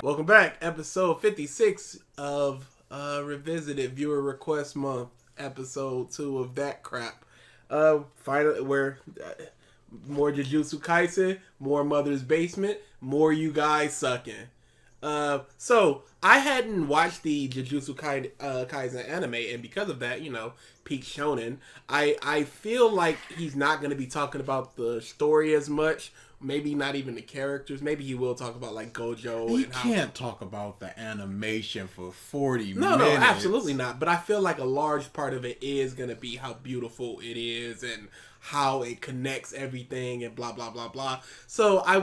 Welcome back, episode 56 of Revisited Viewer Request Month, episode 2 of that crap. Finally, where more Jujutsu Kaisen, more Mother's Basement, more you guys sucking. So I hadn't watched the Jujutsu Kaisen anime, and because of that, peak Shounen. I feel like he's not going to be talking about the story as much. Maybe not even the characters. Maybe he will talk about like Gojo. He can't talk about the animation for 40 minutes. No, absolutely not. But I feel like a large part of it is going to be how beautiful it is and how it connects everything and blah, blah, blah, blah. So I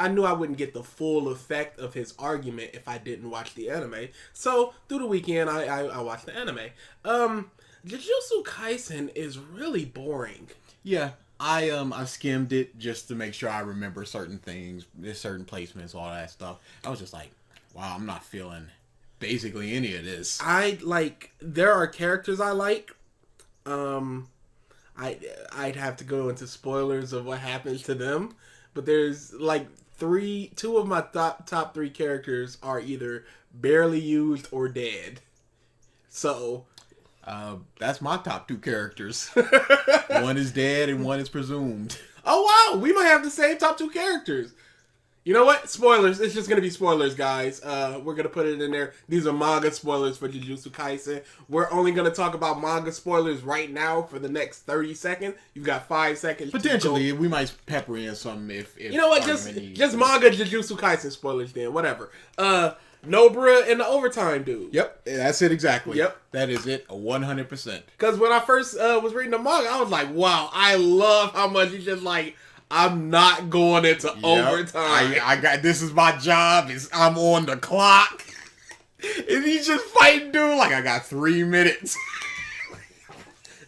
knew I wouldn't get the full effect of his argument if I didn't watch the anime. So through the weekend, I watched the anime. Jujutsu Kaisen is really boring. Yeah. I skimmed it just to make sure I remember certain things, certain placements, all that stuff. I was just like, wow, I'm not feeling basically any of this. There are characters I like. I'd have to go into spoilers of what happens to them, but there's like two of my top three characters are either barely used or dead. So that's my top two characters. One is dead and one is presumed. Oh wow, we might have the same top two characters. You know what? Spoilers. It's just gonna be spoilers, guys. We're gonna put it in there. These are manga spoilers for Jujutsu Kaisen. We're only gonna talk about manga spoilers right now for the next 30 seconds. You've got 5 seconds. Potentially, we might pepper in some if you know what? Just manga Jujutsu Kaisen spoilers then. Whatever. Nobara and the overtime dude. Yep, that's it exactly. Yep. That is it, 100%. Because when I first was reading the manga, I was like, wow, I love how much he's just like, I'm not going into overtime. I got, this is my job, I'm on the clock. And he's just fighting dude like, I got 3 minutes.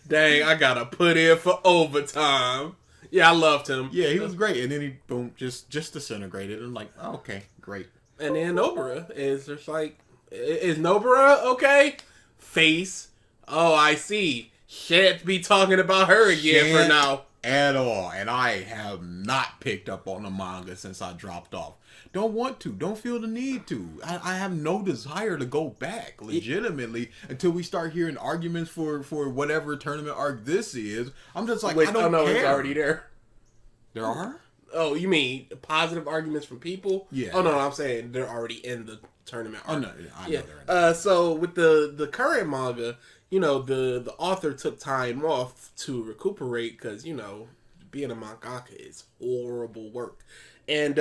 Dang, I gotta put in for overtime. Yeah, I loved him. Yeah, he was great. And then he, boom, just disintegrated. I'm like, oh, okay, great. And then Nobara is just like, is Nobara okay? Face. Oh, I see. Shan't be talking about her again for now. At all. And I have not picked up on the manga since I dropped off. Don't want to. Don't feel the need to. I have no desire to go back, legitimately, until we start hearing arguments for whatever tournament arc this is. I'm just like, I don't care. It's already there. There are? Oh, you mean positive arguments from people? Yeah. Oh, no, I'm saying they're already in the tournament arc. Oh, no, I know they're in the so with the current manga, the author took time off to recuperate because, being a mangaka is horrible work. And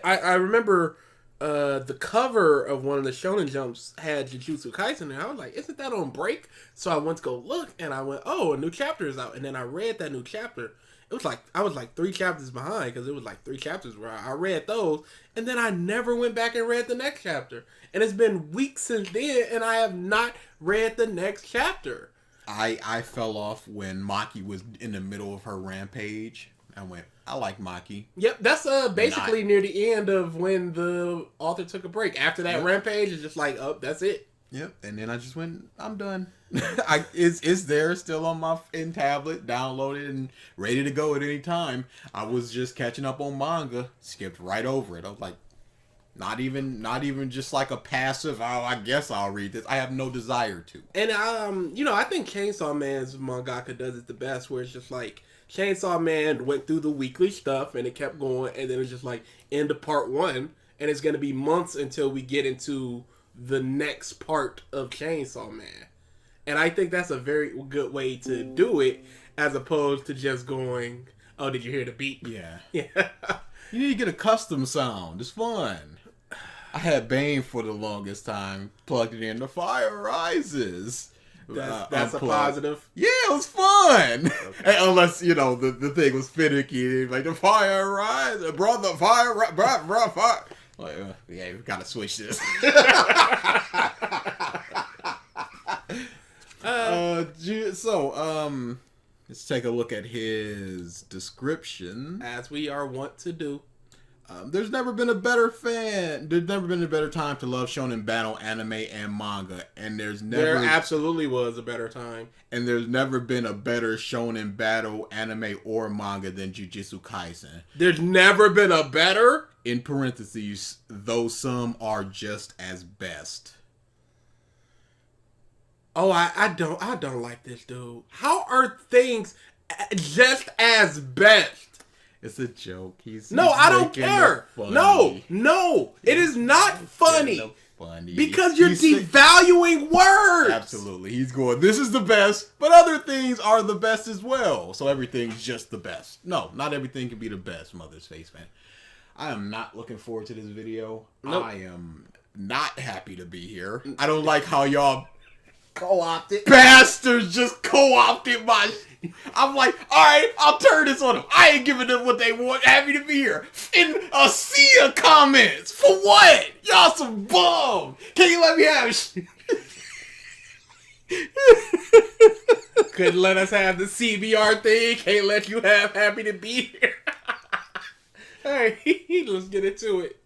I remember the cover of one of the Shonen Jumps had Jujutsu Kaisen, and I was like, isn't that on break? So I went to go look, and I went, oh, a new chapter is out. And then I read that new chapter. It was like, I was like 3 chapters behind because it was like 3 chapters where I read those, and then I never went back and read the next chapter. And it's been weeks since then, and I have not read the next chapter. I fell off when Maki was in the middle of her rampage. I went, I like Maki. Yep, that's basically near the end of when the author took a break. After that rampage, it's just like, oh, that's it. Yep, and then I just went, I'm done. It's there still on my tablet, downloaded and ready to go at any time. I was just catching up on manga, skipped right over it. I was like, not even just like a passive, oh, I guess I'll read this. I have no desire to. And I think Chainsaw Man's mangaka does it the best, where it's just like Chainsaw Man went through the weekly stuff and it kept going, and then it's just like end of part 1, and it's gonna be months until we get into the next part of Chainsaw Man. And I think that's a very good way to do it, as opposed to just going, oh, did you hear the beat? Yeah. Yeah. You need to get a custom sound. It's fun. I had Bane for the longest time, plugged it in. The fire rises. That's a positive. Yeah, it was fun. Okay. Unless, the thing was finicky. Like, the fire rises. Brother, fire, brother, fire. Like, yeah, we gotta switch this. Let's take a look at his description. As we are wont to do. There's never been a better time to love shonen battle anime and manga, and there absolutely was a better time. And there's never been a better shonen battle anime or manga than Jujutsu Kaisen. There's never been a better? in parentheses, though some are just as best. Oh, I don't like this dude. How are things just as best? It's a joke. I don't care. No, it is not funny. Because you're devaluing words. Absolutely. He's going, this is the best, but other things are the best as well. So everything's just the best. No, not everything can be the best, Mother's Face, man. I am not looking forward to this video. Nope. I am not happy to be here. I don't like how y'all co-opted bastards just co-opted my... I'm like, alright, I'll turn this on them. I ain't giving them what they want. Happy to be here. In a sea of comments. For what? Y'all some bum. Can you let me have Couldn't let us have the CBR thing. Can't let you have happy to be here. Alright, let's get into it.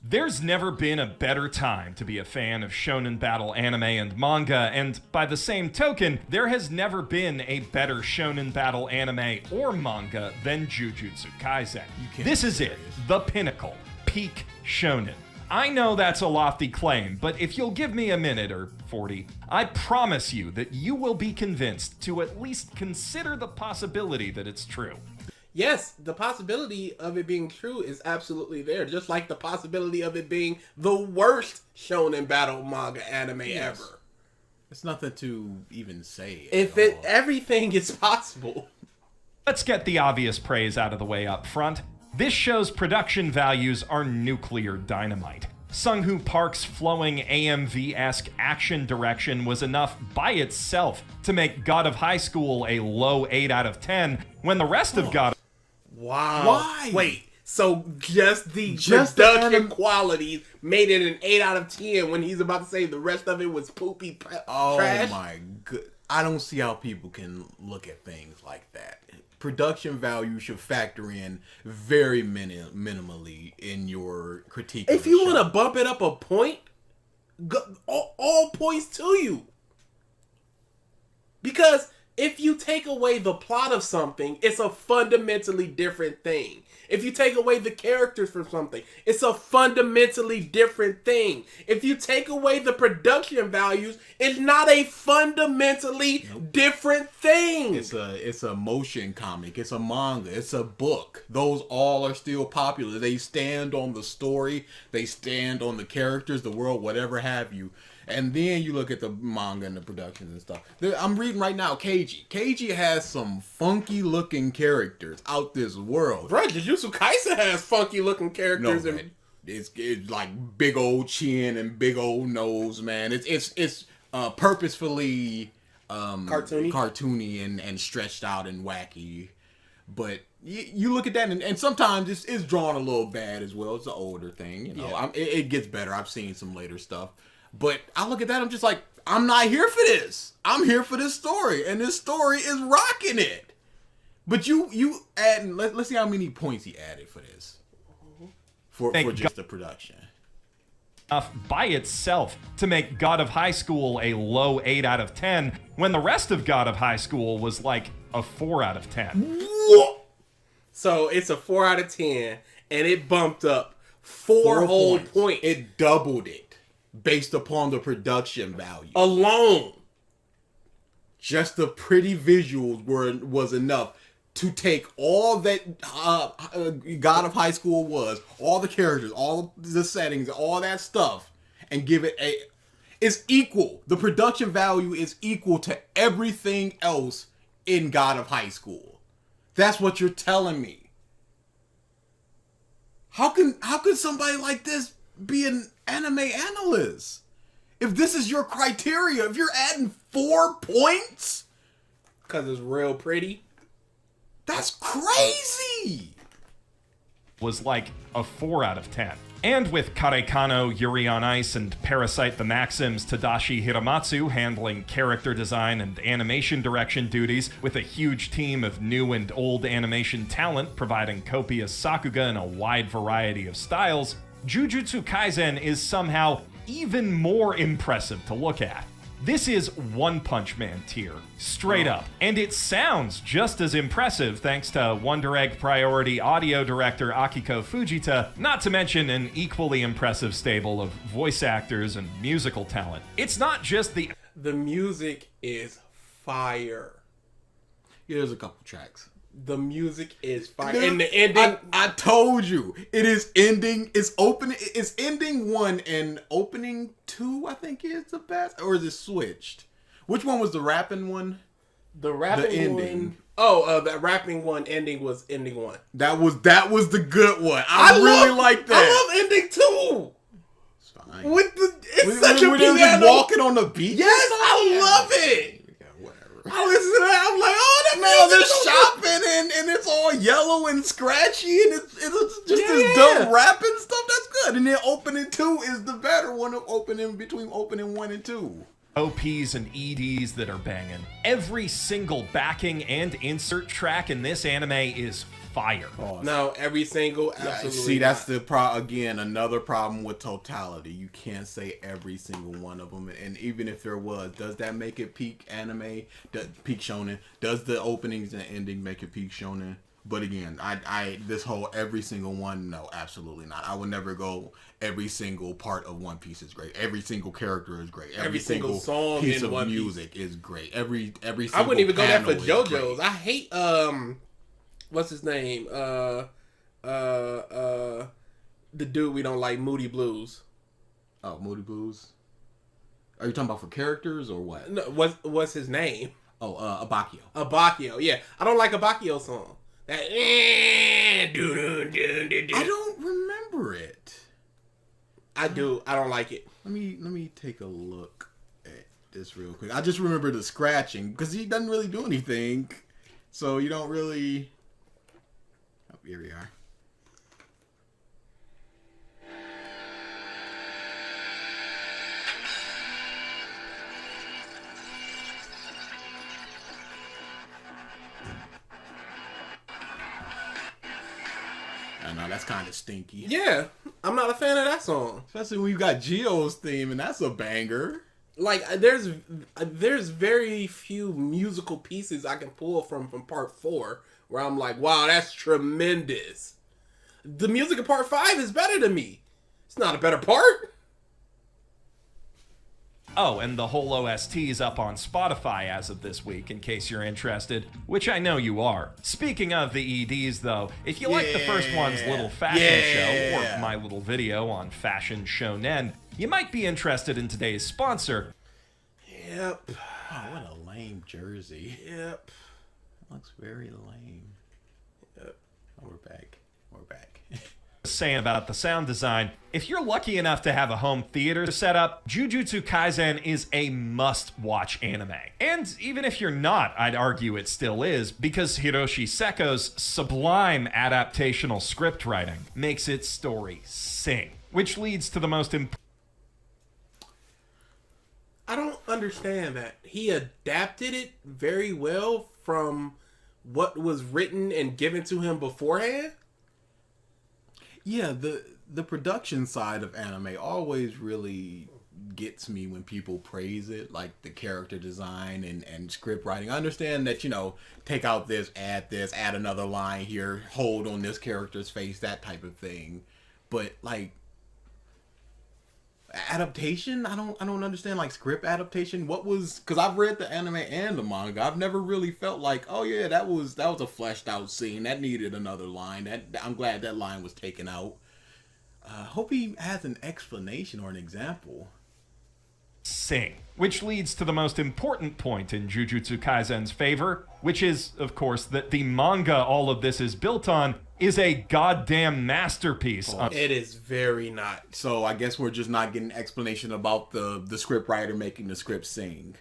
There's never been a better time to be a fan of shonen battle anime and manga, and by the same token, there has never been a better shonen battle anime or manga than Jujutsu Kaisen. This is it, the pinnacle, peak shonen. I know that's a lofty claim, but if you'll give me a minute or 40, I promise you that you will be convinced to at least consider the possibility that it's true. Yes, the possibility of it being true is absolutely there. Just like the possibility of it being the worst shonen battle manga anime ever. It's nothing to even say. Everything is possible. Let's get the obvious praise out of the way up front. This show's production values are nuclear dynamite. Sung-Hoo Park's flowing AMV-esque action direction was enough by itself to make God of High School a low 8 out of 10, when the rest of God... Wow. Why? Wait, so just production qualities made it an 8 out of 10 when he's about to say the rest of it was poopy trash? Oh my god. I don't see how people can look at things like that. Production value should factor in very minimally in your critique. If you want to bump it up a point, all points to you. Because if you take away the plot of something, it's a fundamentally different thing. If you take away the characters from something, it's a fundamentally different thing. If you take away the production values, it's not a fundamentally different thing. It's a motion comic. It's a manga. It's a book. Those all are still popular. They stand on the story. They stand on the characters, the world, whatever have you. And then you look at the manga and the productions and stuff. I'm reading right now, Keiji. Keiji has some funky looking characters out this world. Right, Jujutsu Kaisen has funky looking characters. No, it's like big old chin and big old nose, man. It's purposefully cartoony and stretched out and wacky. But you look at that and sometimes it's drawn a little bad as well. It's an older thing, you know. Yeah. It gets better. I've seen some later stuff. But I look at that, I'm just like, I'm not here for this. I'm here for this story, and this story is rocking it. But you add, let's see how many points he added for this, for just the production. By itself to make God of High School a low 8 out of 10, when the rest of God of High School was like a 4 out of 10. What? So it's a 4 out of 10, and it bumped up 4 whole points. It doubled it. Based upon the production value alone, just the pretty visuals was enough to take all that God of High School was, all the characters, all the settings, all that stuff, and give it it's equal. The production value is equal to everything else in God of High School. That's what you're telling me. How can somebody like this be an anime analyst? If this is your criteria, if you're adding 4 points because it's real pretty, that's crazy. Was like a 4 out of 10. And with Karekano, Yuri on Ice, and Parasite the Maxims, Tadashi Hiramatsu handling character design and animation direction duties, with a huge team of new and old animation talent providing copious sakuga in a wide variety of styles, Jujutsu Kaisen is somehow even more impressive to look at. This is One Punch Man tier, straight up. And it sounds just as impressive thanks to Wonder Egg Priority audio director Akiko Fujita, not to mention an equally impressive stable of voice actors and musical talent. It's not just the music is fire. Yeah, there's a couple tracks. The music is fire. Dude, and the ending... I told you. It is ending. It's opening. It's ending 1 and opening 2, I think is the best. Or is it switched? Which one was the rapping one? The rapping ending. one... Oh, the rapping one ending was ending 1. That was the good one. I really like that. I love ending 2. It's fine. It's such a Were they just piano. walking on the beach? Yes, I love it. I listen to that. I'm like, oh, that No, they're music's so shopping and it's all yellow and scratchy and it's just this dumb rapping stuff. That's good. And then opening 2 is the better one of opening between opening 1 and 2. OPs and EDs that are banging. Every single backing and insert track in this anime is fire. No, every single, absolutely. See, that's the again, another problem with totality. You can't say every single one of them. And even if there was, does that make it peak anime? Peak shonen? Does the openings and ending make it peak shonen? But again, I this whole every single one, no, absolutely not. I would never go every single part of One Piece is great. Every single character is great. Every single song piece in of One music is great. Every single I wouldn't even go there for panel is JoJo's. great. I hate what's his name? The dude we don't like, Moody Blues. Oh, Moody Blues. Are you talking about for characters or what? No, what's his name? Oh, Abakio. Abakio. Yeah, I don't like Abakio's song. That. I I don't remember it. I do. I don't like it. Let me take a look at this real quick. I just remember the scratching because he doesn't really do anything, so you don't really. Oh, here we are. I know that's kind of stinky. Yeah, I'm not a fan of that song. Especially when you got Gio's theme, and that's a banger. Like, there's very few musical pieces I can pull from part 4 where I'm like, wow, that's tremendous. The music of part 5 is better than me. It's not a better part. Oh, and the whole OST is up on Spotify as of this week, in case you're interested, which I know you are. Speaking of the EDs, though, if you like the first one's little fashion show, or my little video on Fashion Shounen, you might be interested in today's sponsor. Yep. Oh, what a lame jersey. Yep. Looks very lame. Yep. Oh, we're back. Saying about the sound design, if you're lucky enough to have a home theater set up, Jujutsu Kaisen is a must-watch anime. And even if you're not, I'd argue it still is, because Hiroshi Seko's sublime adaptational script writing makes its story sing, which leads to the most I don't understand that. He adapted it very well from what was written and given to him beforehand. Yeah, the production side of anime always really gets me when people praise it, like the character design and script writing. I understand that, take out this, add another line here, hold on this character's face, that type of thing. But like adaptation, I don't understand, like script adaptation. What was, because I've read the anime and the manga, I've never really felt like, oh yeah, that was a fleshed out scene that needed another line. I'm glad that line was taken out. Hope he has an explanation or an example. sing. Which leads to the most important point in Jujutsu Kaisen's favor, which is, of course, that the manga all of this is built on is a goddamn masterpiece. It is very not. So I guess we're just not getting explanation about the script writer making the script sing.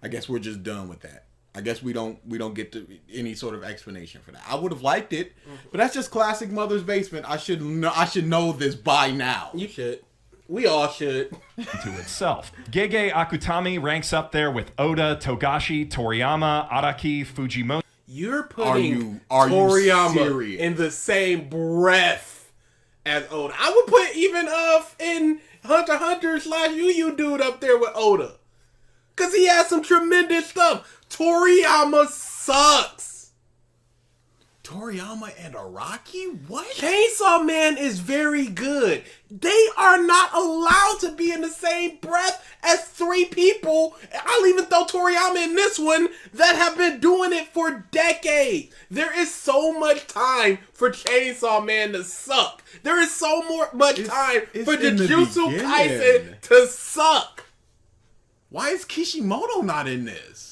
I guess we're just done with that. I guess we don't get to any sort of explanation for that. I would have liked it, but that's just classic Mother's Basement. I should know this by now. You should. We all should. To itself. Gege Akutami ranks up there with Oda, Togashi, Toriyama, Araki, Fujimoto. You're putting are you Toriyama serious? in the same breath as Oda. I would put even in Hunter x Hunter / Yu Yu dude up there with Oda. Because he has some tremendous stuff. Toriyama sucks. Toriyama and Araki? What? Chainsaw Man is very good. They are not allowed to be in the same breath as three people. I'll even throw Toriyama in this one that have been doing it for decades. There is so much time for Chainsaw Man to suck. There is so much time for Jujutsu Kaisen to suck. Why is Kishimoto not in this?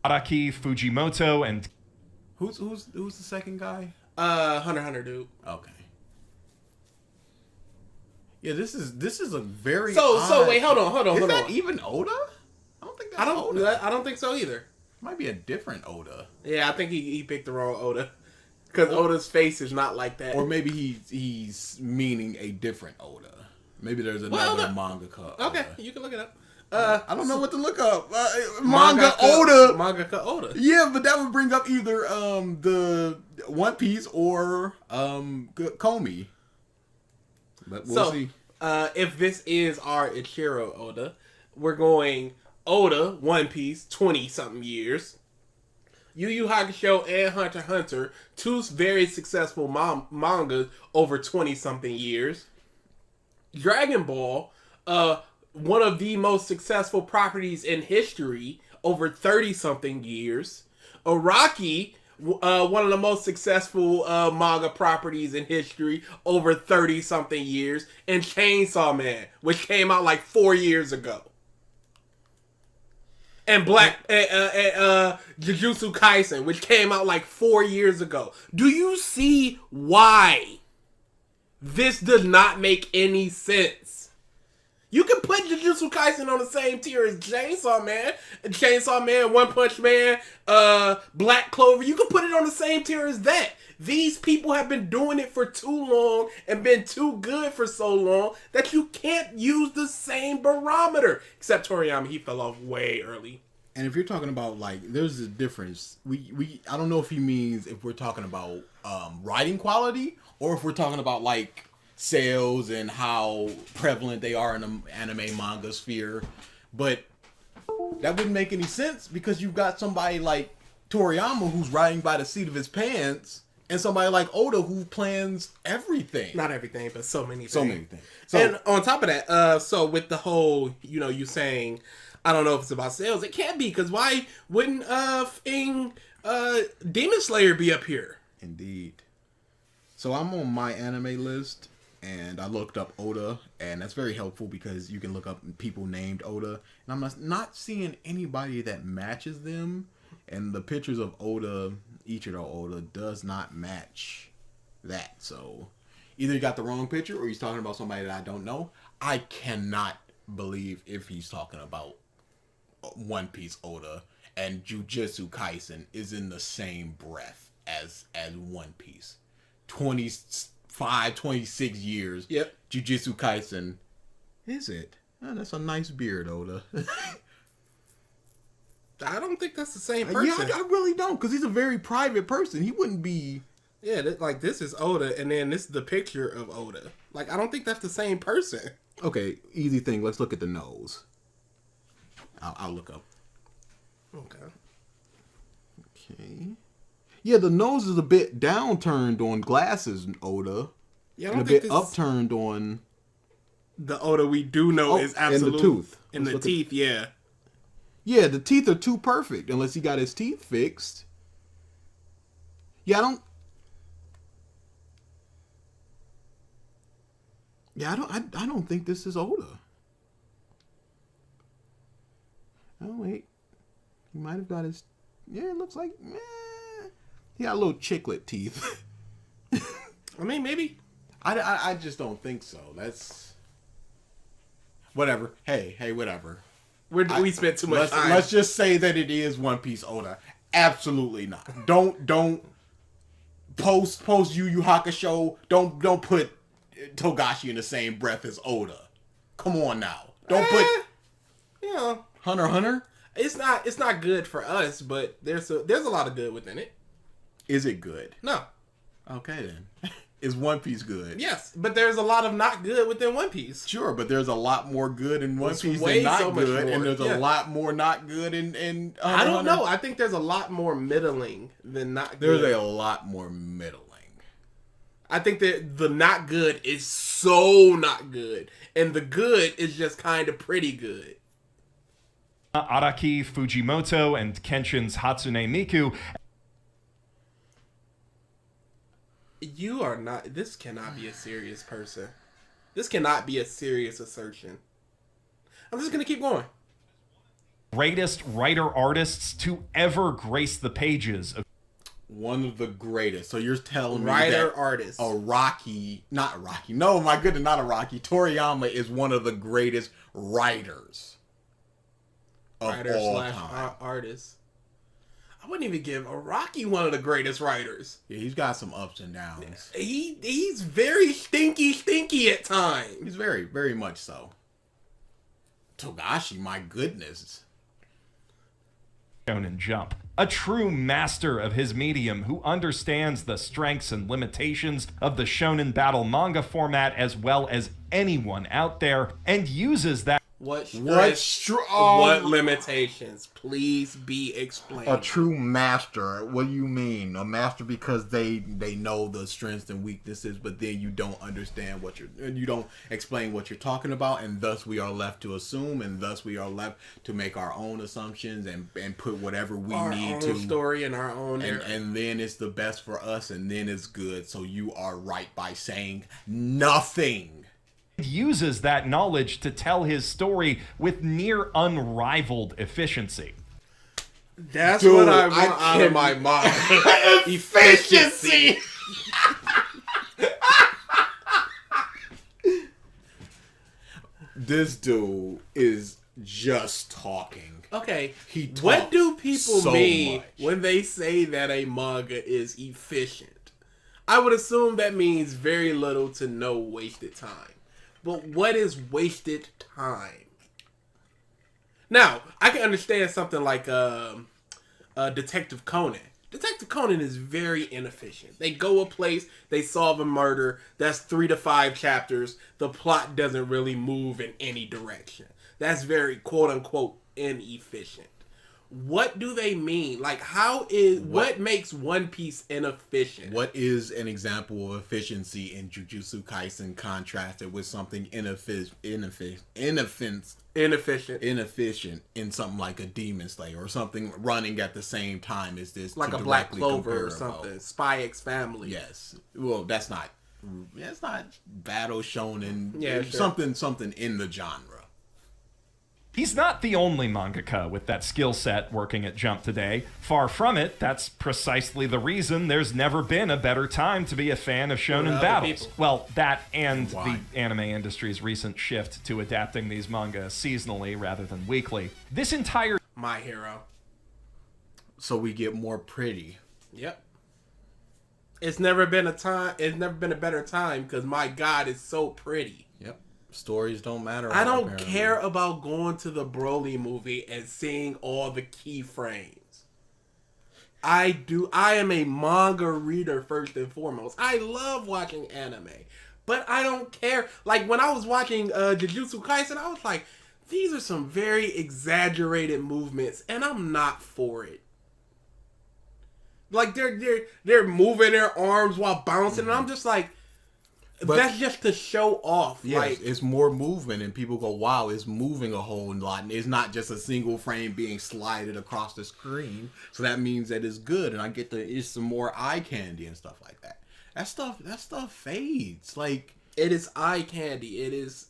Araki, Fujimoto, and Who's the second guy? Hunter x Hunter dude. Okay. Yeah, this is a very so wait, hold on. Is that even Oda? I don't think that's Oda. I don't think so either. Might be a different Oda. Yeah, I think he picked the wrong Oda. Because Oda's face is not like that. Or maybe he's meaning a different Oda. Maybe there's another mangaka. Okay, you can look it up. I don't know what to look up. Oda. Mangaka Oda. Yeah, but that would bring up either the One Piece or Komi. But we'll see. If this is our Ichiro Oda, we're going Oda, One Piece, 20-something years. Yu Yu Hakusho and Hunter x Hunter, two very successful mangas over 20-something years. Dragon Ball, one of the most successful properties in history over 30-something years. Araki, one of the most successful manga properties in history over 30-something years. And Chainsaw Man, which came out like 4 years ago. And Jujutsu Kaisen, which came out like 4 years ago. Do you see why this does not make any sense? You can put Jujutsu Kaisen on the same tier as Chainsaw Man, One Punch Man, Black Clover. You can put it on the same tier as that. These people have been doing it for too long and been too good for so long that you can't use the same barometer. Except Toriyama, he fell off way early. And if you're talking about, like, there's a difference. I don't know if he means if we're talking about writing quality or if we're talking about, like, sales and how prevalent they are in the anime manga sphere. But that wouldn't make any sense because you've got somebody like Toriyama who's riding by the seat of his pants and somebody like Oda who plans everything. Not everything, but so many things. So many things. And on top of that, so with the whole, you saying, I don't know if it's about sales, it can't be, because why wouldn't Demon Slayer be up here? Indeed. So I'm on my anime list, and I looked up Oda, and that's very helpful because you can look up people named Oda, and I'm not seeing anybody that matches them, and the pictures of Oda, Ichiro Oda, does not match that. So either you got the wrong picture, or he's talking about somebody that I don't know. I cannot believe if he's talking about One Piece Oda and Jujutsu Kaisen is in the same breath as One Piece. 25, 26 years. Yep. Jujutsu Kaisen. Is it? Oh, that's a nice beard, Oda. I don't think that's the same person. Yeah, I really don't, because he's a very private person. He wouldn't be... Yeah, like, this is Oda, and then this is the picture of Oda. Like, I don't think that's the same person. Okay, easy thing. Let's look at the nose. I'll look up. Okay. Yeah, the nose is a bit downturned on glasses, Oda. Yeah, I and don't a think bit upturned on... The Oda we do know is absolute. And the tooth. And the teeth, yeah. Yeah, the teeth are too perfect, unless he got his teeth fixed. Yeah, I don't think this is Oda. Oh, wait. He might have got his... Yeah, it looks like... He got little chiclet teeth. I mean, maybe. I just don't think so. That's... Whatever. Hey, whatever. We spent too much time. Let's just say that it is One Piece Oda. Absolutely not. Don't post Yu Yu Hakusho. Don't put Togashi in the same breath as Oda. Come on now. Don't put... Yeah. Hunter x Hunter? It's not good for us, but there's a lot of good within it. Is it good? No. Okay then. Is One Piece good? Yes, but there's a lot of not good within One Piece. Sure, but there's a lot more good in One Piece way than not so much good, more. and there's Yeah. a lot more not good in I don't know. I think there's a lot more middling than not good. There's a lot more middling. I think that the not good is so not good, and the good is just kind of pretty good. Araki Fujimoto and Kenshin's Hatsune Miku. You are not... This cannot be a serious person. This cannot be a serious assertion. I'm just going to keep going. Greatest writer-artists to ever grace the pages of One of the greatest. So you're telling me Writer-artist. not Rocky. No, my goodness, not a Rocky. Toriyama is one of the greatest writers of all time. Artist. I wouldn't even give Araki one of the greatest writers. Yeah, he's got some ups and downs. He's very stinky at times. He's very, very much so. Togashi, my goodness. Shonen Jump. A true master of his medium who understands the strengths and limitations of the shonen battle manga format as well as anyone out there, and uses that. What limitations? Please be explained. A true master. What do you mean? A master because they know the strengths and weaknesses, but then you don't understand you don't explain what you're talking about, and thus we are left to assume, and thus we are left to make our own assumptions and put whatever we need to story in our own and then it's the best for us, and then it's good. So you are right by saying nothing. Uses that knowledge to tell his story with near unrivaled efficiency. That's what I want out of my mind. Efficiency. This dude is just talking. Okay, He talks what do people so mean much. when they say that a manga is efficient? I would assume that means very little to no wasted time. But what is wasted time? Now, I can understand something like Detective Conan. Detective Conan is very inefficient. They go a place, they solve a murder, that's 3 to 5 chapters. The plot doesn't really move in any direction. That's very quote-unquote inefficient. What do they mean? Like, what makes One Piece inefficient? What is an example of efficiency in Jujutsu Kaisen contrasted with something inefficient in something like a Demon Slayer, or something running at the same time as this, like a Black Clover or something? Spy X Family. Yes. Well, that's not battle shonen. Yeah, sure. Something in the genre. He's not the only mangaka with that skill set working at Jump today. Far from it, that's precisely the reason there's never been a better time to be a fan of shonen battles. Well, that and the anime industry's recent shift to adapting these manga seasonally rather than weekly. This entire My Hero. So we get more pretty. Yep. It's never been a better time because my God, it's so pretty. Yep. Stories don't matter. I don't care about going to the Broly movie and seeing all the key frames. I am a manga reader first and foremost. I love watching anime, but I don't care. Like when I was watching Jujutsu Kaisen, I was like, these are some very exaggerated movements, and I'm not for it. Like they're moving their arms while bouncing, and I'm just like, that's just to show off. Yes, like, it's more movement, and people go, wow, it's moving a whole lot. And it's not just a single frame being slided across the screen. So that means that it's good, and I get it's some more eye candy and stuff like that. That stuff fades. Like, it is eye candy. It is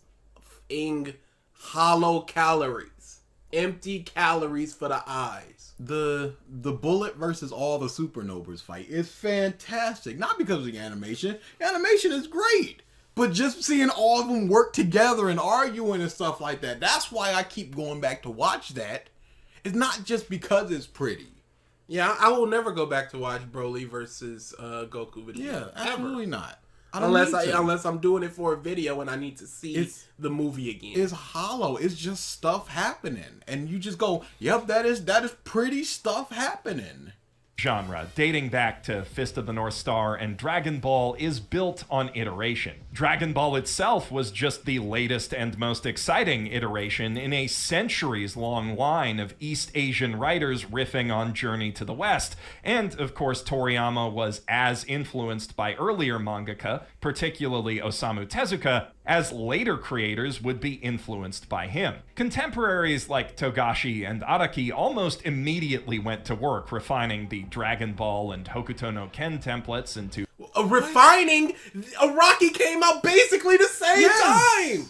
hollow calories. Empty calories for the eyes. The Bullet versus all the Supernovas fight is fantastic. Not because of the animation. The animation is great. But just seeing all of them work together and arguing and stuff like that. That's why I keep going back to watch that. It's not just because it's pretty. Yeah, I will never go back to watch Broly versus Goku Vegeta. Yeah, absolutely not. Unless I'm doing it for a video and I need to see the movie again. It's hollow. It's just stuff happening, and you just go, "Yep, that is pretty stuff happening." genre, dating back to Fist of the North Star and Dragon Ball, is built on iteration. Dragon Ball itself was just the latest and most exciting iteration in a centuries-long line of East Asian writers riffing on Journey to the West, and of course Toriyama was as influenced by earlier mangaka, particularly Osamu Tezuka, as later creators would be influenced by him. Contemporaries like Togashi and Araki almost immediately went to work refining the Dragon Ball and Hokuto no Ken templates into... Refining? Araki came out basically the same time!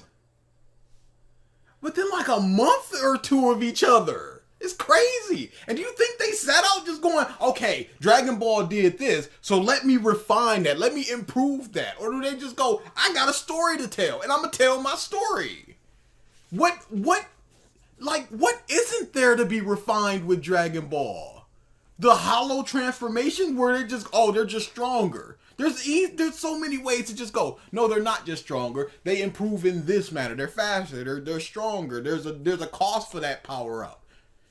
Within like a month or two of each other. It's crazy. And do you think they set out just going, okay, Dragon Ball did this, so let me refine that, let me improve that? Or do they just go, I got a story to tell, and I'm going to tell my story? What isn't there to be refined with Dragon Ball? The hollow transformation where they're just stronger. There's so many ways to just go, no, they're not just stronger. They improve in this manner. They're faster. They're stronger. There's a cost for that power up.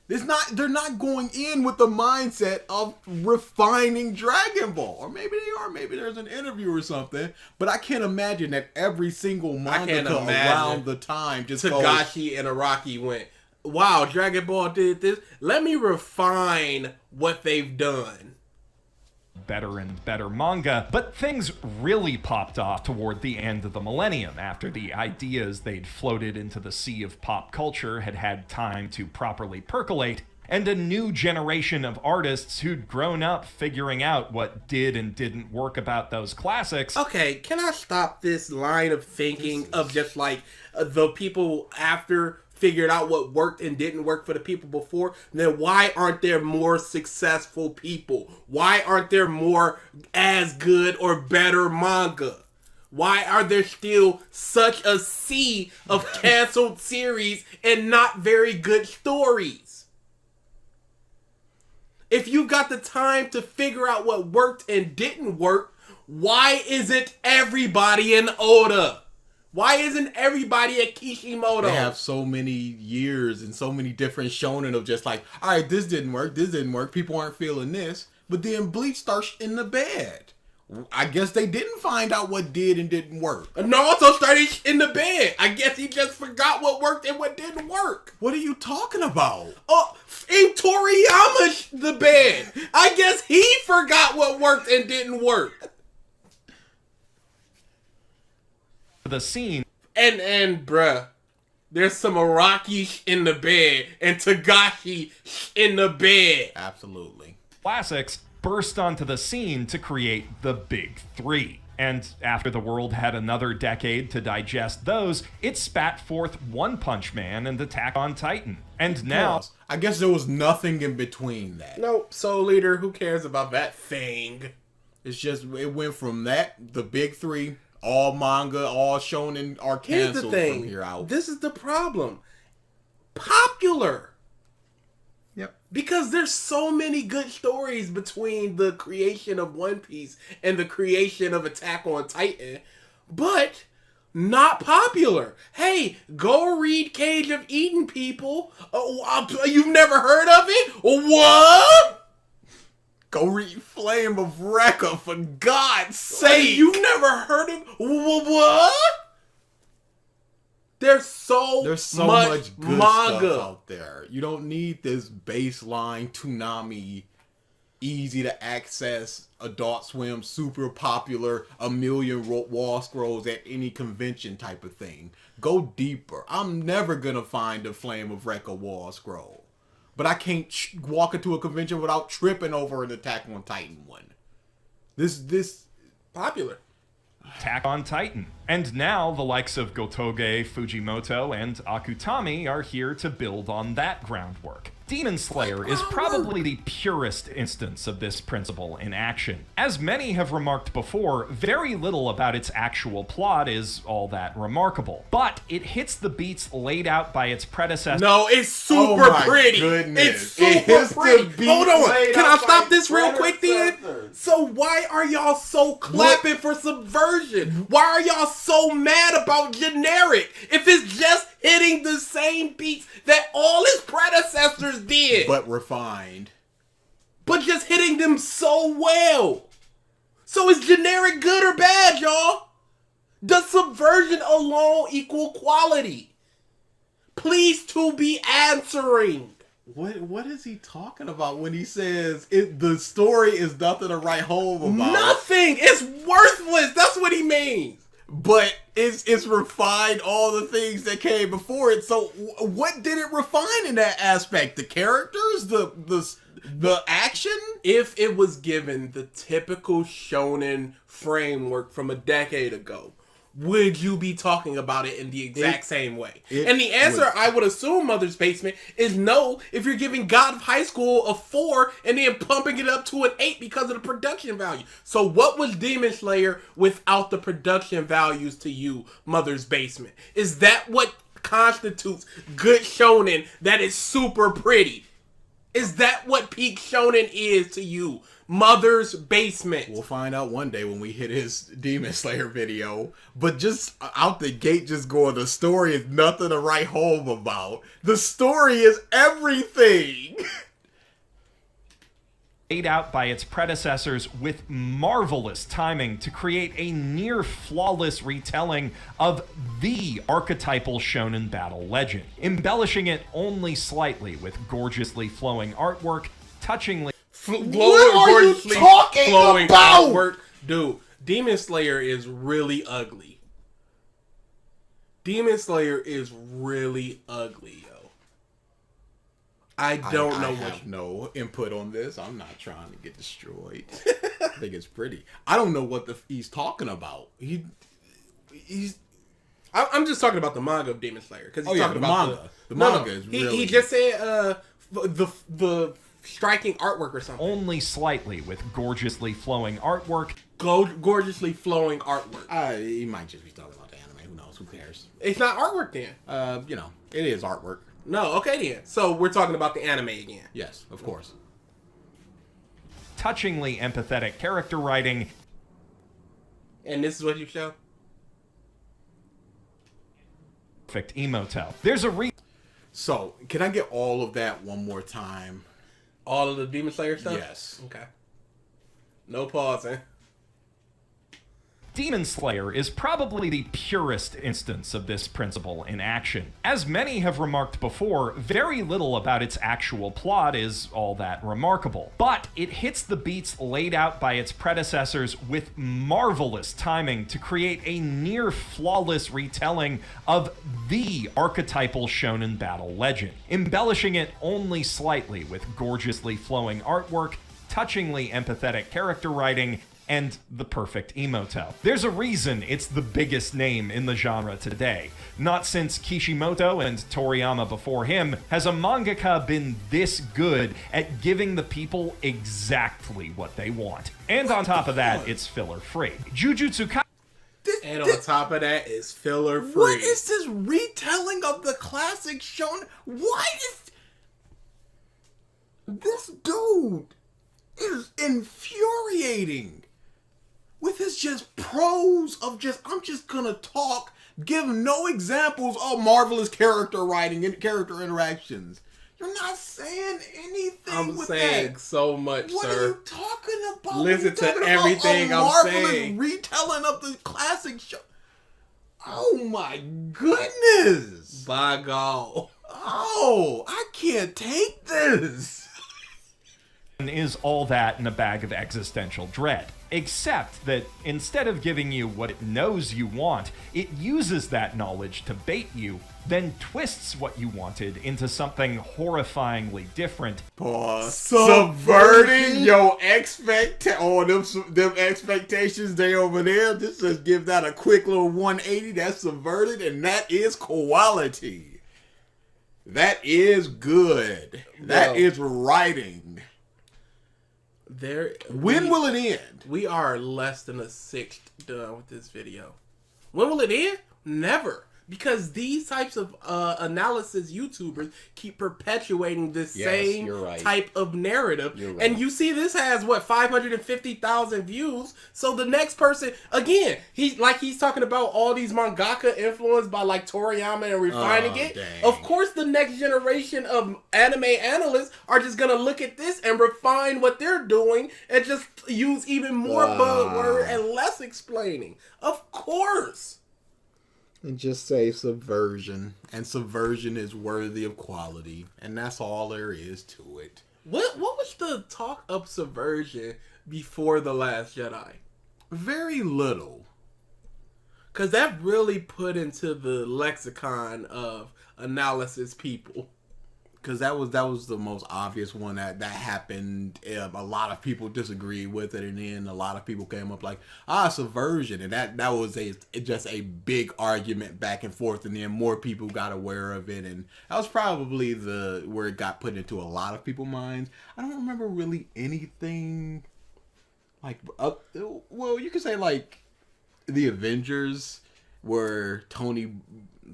They're not going in with the mindset of refining Dragon Ball. Or maybe they are. Maybe there's an interview or something. But I can't imagine that every single mangaka around the time just Togashi and Araki went, wow, Dragon Ball did this. Let me refine what they've done. Better and better manga, but things really popped off toward the end of the millennium after the ideas they'd floated into the sea of pop culture had time to properly percolate, and a new generation of artists who'd grown up figuring out what did and didn't work about those classics. Okay, can I stop this line of thinking of just like the people after figured out what worked and didn't work for the people before? Then why aren't there more successful people? Why aren't there more as good or better manga? Why are there still such a sea of canceled series and not very good stories? If you've got the time to figure out what worked and didn't work, why isn't everybody an Oda? Why isn't everybody a Kishimoto? They have so many years and so many different shonen of just like, all right, this didn't work, people aren't feeling this. But then Bleach starts in the bed. I guess they didn't find out what did and didn't work. Naruto started in the bed. I guess he just forgot what worked and what didn't work. What are you talking about? In Toriyama's the bed. I guess he forgot what worked and didn't work. The scene. And bruh, there's some Araki in the bed and Togashi in the bed. Absolutely. Classics burst onto the scene to create the Big Three. And after the world had another decade to digest those, it spat forth One Punch Man and Attack on Titan. And now... I guess there was nothing in between that. Nope, Soul Eater, who cares about that thing? It's just, it went from that, the Big Three, all manga, all shonen are canceled from here out. This is the problem. Popular. Yep. Because there's so many good stories between the creation of One Piece and the creation of Attack on Titan, but not popular. Hey, go read Cage of Eaten, people. You've never heard of it? What? Go read Flame of Recca, for God's sake. You've never heard of what? There's so much good manga stuff out there. You don't need this baseline Toonami, easy to access, Adult Swim, super popular, a million wall scrolls at any convention type of thing. Go deeper. I'm never gonna find a Flame of Recca wall scroll, but I can't walk into a convention without tripping over an Attack on Titan one. This popular. Attack on Titan. And now the likes of Gotoge, Fujimoto, and Akutami are here to build on that groundwork. Demon Slayer is probably the purest instance of this principle in action. As many have remarked before, very little about its actual plot is all that remarkable, but it hits the beats laid out by its predecessor. No, it's super pretty. Goodness. It's super pretty. Hold on. Can I stop this real quick then? So why are y'all so clapping for Subversion? Why are y'all so mad about generic if it's just hitting the same beats that all his predecessors did? but refined. but just hitting them so well. So is generic good or bad, y'all? Does Subversion alone equal quality? Please to be answering. What is he talking about when he says the story is nothing to write home about? Nothing. It's worthless. That's what he means. But it's refined all the things that came before it. So what did it refine in that aspect? The characters, the action? If it was given the typical shonen framework from a decade ago, would you be talking about it in the exact same way? And the answer, I would assume, Mother's Basement, is no, if you're giving God of High School a 4 and then pumping it up to an 8 because of the production value. So what was Demon Slayer without the production values to you, Mother's Basement? Is that what constitutes good shonen that is super pretty? Is that what peak shonen is to you, Mother's Basement? We'll find out one day when we hit his Demon Slayer video. But just out the gate, just going, the story is nothing to write home about. The story is everything. Laid out by its predecessors with marvelous timing to create a near flawless retelling of the archetypal shonen battle legend, embellishing it only slightly with gorgeously flowing artwork, touchingly What are you talking about? Artwork. Dude, Demon Slayer is really ugly. Demon Slayer is really ugly, yo. I don't know I what. have no input on this. I'm not trying to get destroyed. I think it's pretty. I don't know what he's talking about. I'm just talking about the manga of Demon Slayer because he's talking the about manga. The manga is really. He just said the striking artwork or something. only slightly with gorgeously flowing artwork, Gorgeously flowing artwork. He might just be talking about the anime. Who knows? Who cares? It's not artwork then. It is artwork. No, okay then. So we're talking about the anime again. Yes, of course. touchingly empathetic character writing. And this is what you show? Perfect emoto. There's a So, can I get all of that one more time? All of the Demon Slayer stuff? Yes. Okay. No pausing. Demon Slayer is probably the purest instance of this principle in action. As many have remarked before, very little about its actual plot is all that remarkable. But it hits the beats laid out by its predecessors with marvelous timing to create a near flawless retelling of the archetypal shonen battle legend, embellishing it only slightly with gorgeously flowing artwork, touchingly empathetic character writing, and the perfect emoto. There's a reason it's the biggest name in the genre today. Not since Kishimoto and Toriyama before him has a mangaka been this good at giving the people exactly what they want. And on top of that, it's filler-free. Jujutsu Kaisen. And on top of that is filler free. What is this retelling of the classic shonen? Why is this dude is infuriating with his just prose of just, I'm just gonna talk, give no examples of marvelous character writing and character interactions. You're not saying anything. I'm with saying that. so much, What sir. are you talking about? Listen to Talking about everything a I'm marvelous saying. retelling of the classic show. Oh my goodness! By God. Oh, I can't take this. Is all that in a bag of existential dread. Except that instead of giving you what it knows you want, it uses that knowledge to bait you, then twists what you wanted into something horrifyingly different. Pause. Subverting Subverting your them expectations they over there. Just give that a quick little 180. That's subverted, and that is quality. That is good. That is writing. When will it end? We are less than a sixth done with this video. When will it end? Never. because these types of analysis YouTubers keep perpetuating this same type of narrative. And you see this has, 550,000 views. So the next person, again, he's talking about all these mangaka influenced by like Toriyama and refining it. Dang. Of course, the next generation of anime analysts are just going to look at this and refine what they're doing and just use even more buzzword and less explaining. Of course. And just say Subversion. And Subversion is worthy of quality. And that's all there is to it. What was the talk of Subversion before The Last Jedi? Very little. Because that really put into the lexicon of analysis people. Because that was the most obvious one that happened. A lot of people disagreed with it, and then a lot of people came up like, Subversion, and that was just a big argument back and forth, and then more people got aware of it, and that was probably where it got put into a lot of people's minds. I don't remember really anything like well, you could say like the Avengers, where Tony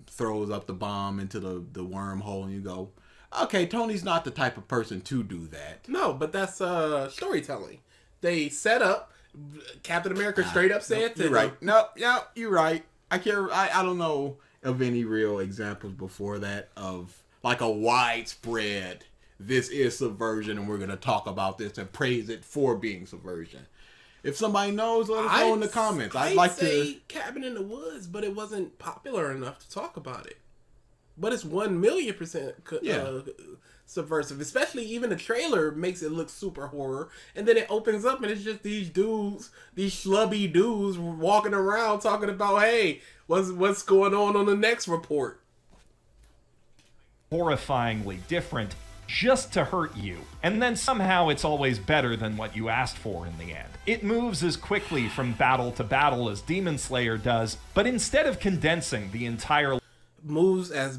throws up the bomb into the wormhole, and you go, okay, Tony's not the type of person to do that. No, but that's storytelling. They set up, Captain America straight up said to you're right. No, you're right. I don't know of any real examples before that of like a widespread, this is Subversion and we're going to talk about this and praise it for being Subversion. If somebody knows, let us know in the comments. I'd like to Cabin in the Woods, but it wasn't popular enough to talk about it. But it's 1,000,000% subversive. Especially even the trailer makes it look super horror. And then it opens up and it's just these dudes, these schlubby dudes walking around talking about, hey, what's going on the next report. Horrifyingly different just to hurt you. And then somehow it's always better than what you asked for in the end. It moves as quickly from battle to battle as Demon Slayer does, but instead of condensing the entire moves as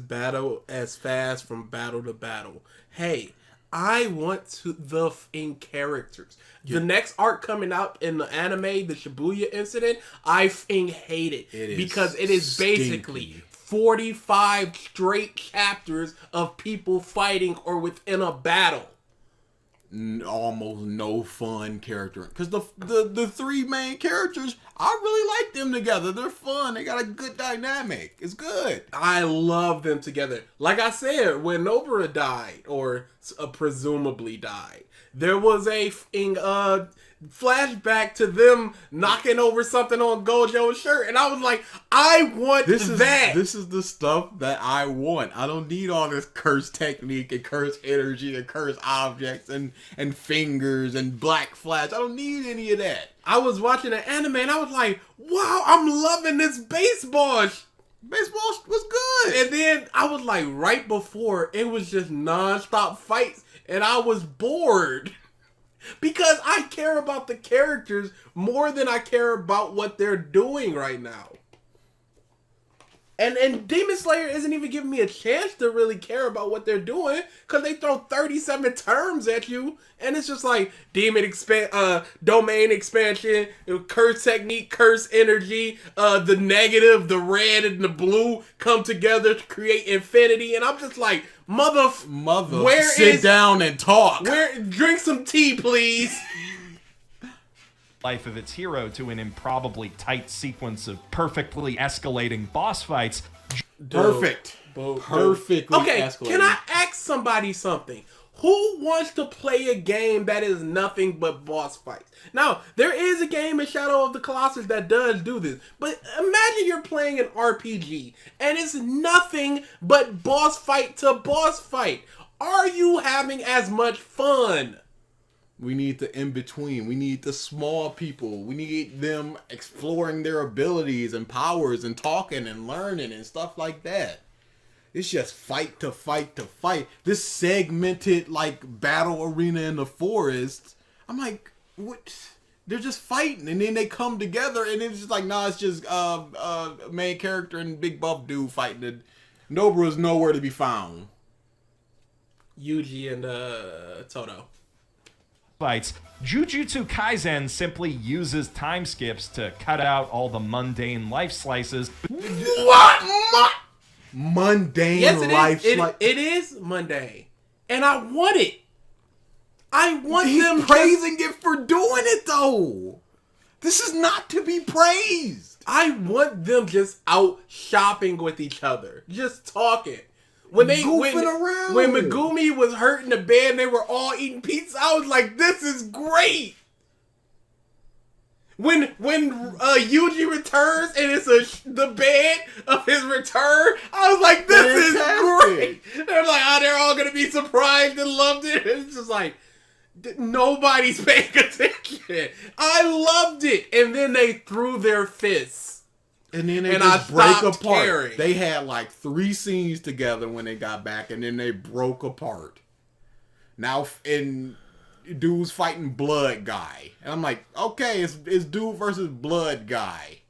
fast from battle to battle. Hey, I want the characters. The next arc coming out in the anime, the Shibuya incident, I hate it because it is basically 45 straight chapters of people fighting or within a battle. Almost no fun character, because the three main characters, I really like them together. They're fun. They got a good dynamic. It's good. I love them together. Like I said, when Nobara died, or presumably died, there was a flashback to them knocking over something on Gojo's shirt, and I was like, I want that. This is the stuff that I want. I don't need all this curse technique and curse energy and curse objects and fingers and black flash. I don't need any of that. I was watching an anime and I was like, wow, I'm loving this baseball. Baseball was good. And then I was like, right before, it was just non-stop fights and I was bored. Because I care about the characters more than I care about what they're doing right now. And Demon Slayer isn't even giving me a chance to really care about what they're doing, because they throw 37 terms at you, and it's just like domain expansion, curse technique, curse energy, the negative, the red, and the blue come together to create infinity, and I'm just like, mother, sit down and talk. Drink some tea, please. Life of its hero to an improbably tight sequence of perfectly escalating boss fights. Perfectly escalating. Can I ask somebody something? Who wants to play a game that is nothing but boss fights? Now, there is a game in Shadow of the Colossus that does do this, but imagine you're playing an RPG and it's nothing but boss fight to boss fight. Are you having as much fun? We need the in-between. We need the small people. We need them exploring their abilities and powers and talking and learning and stuff like that. It's just fight to fight to fight. This segmented, like, battle arena in the forest. I'm like, what? They're just fighting, and then they come together, and it's just like, nah, it's just main character and big buff dude fighting. And Nobara's nowhere to be found. Yuji and Toto. Fights. Jujutsu Kaisen simply uses time skips to cut out all the mundane life slices. What? mundane Yes, it life. is. It is mundane, and I want it. I want He's them praising it for doing it though. This is not to be praised. I want them just out shopping with each other, just talking. When Goofing around. When Megumi was hurt in the bed and they were all eating pizza, I was like, this is great. When Yuji returns and it's the bed of his return, I was like, this is great. They're like, oh, they're all gonna be surprised and loved it. It's just like, nobody's paying attention. I loved it. And then they threw their fists. And then they and just break apart. Caring. They had like 3 scenes together when they got back, and then they broke apart. Now, dude's fighting Blood Guy. And I'm like, okay, it's dude versus Blood Guy.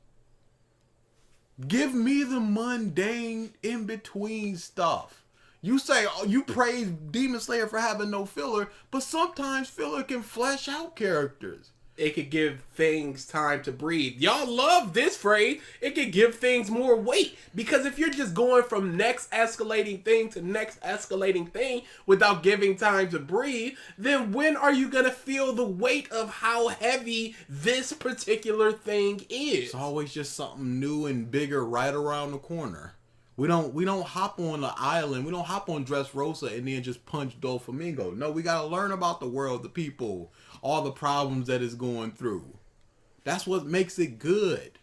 Give me the mundane in-between stuff. You say, you praise Demon Slayer for having no filler, but sometimes filler can flesh out characters. It could give things time to breathe. Y'all love this phrase. It could give things more weight. Because if you're just going from next escalating thing to next escalating thing without giving time to breathe, then when are you going to feel the weight of how heavy this particular thing is? It's always just something new and bigger right around the corner. We don't hop on the island. We don't hop on Dressrosa and then just punch Doflamingo. No, we got to learn about the world, the people, all the problems that it's going through. That's what makes it good.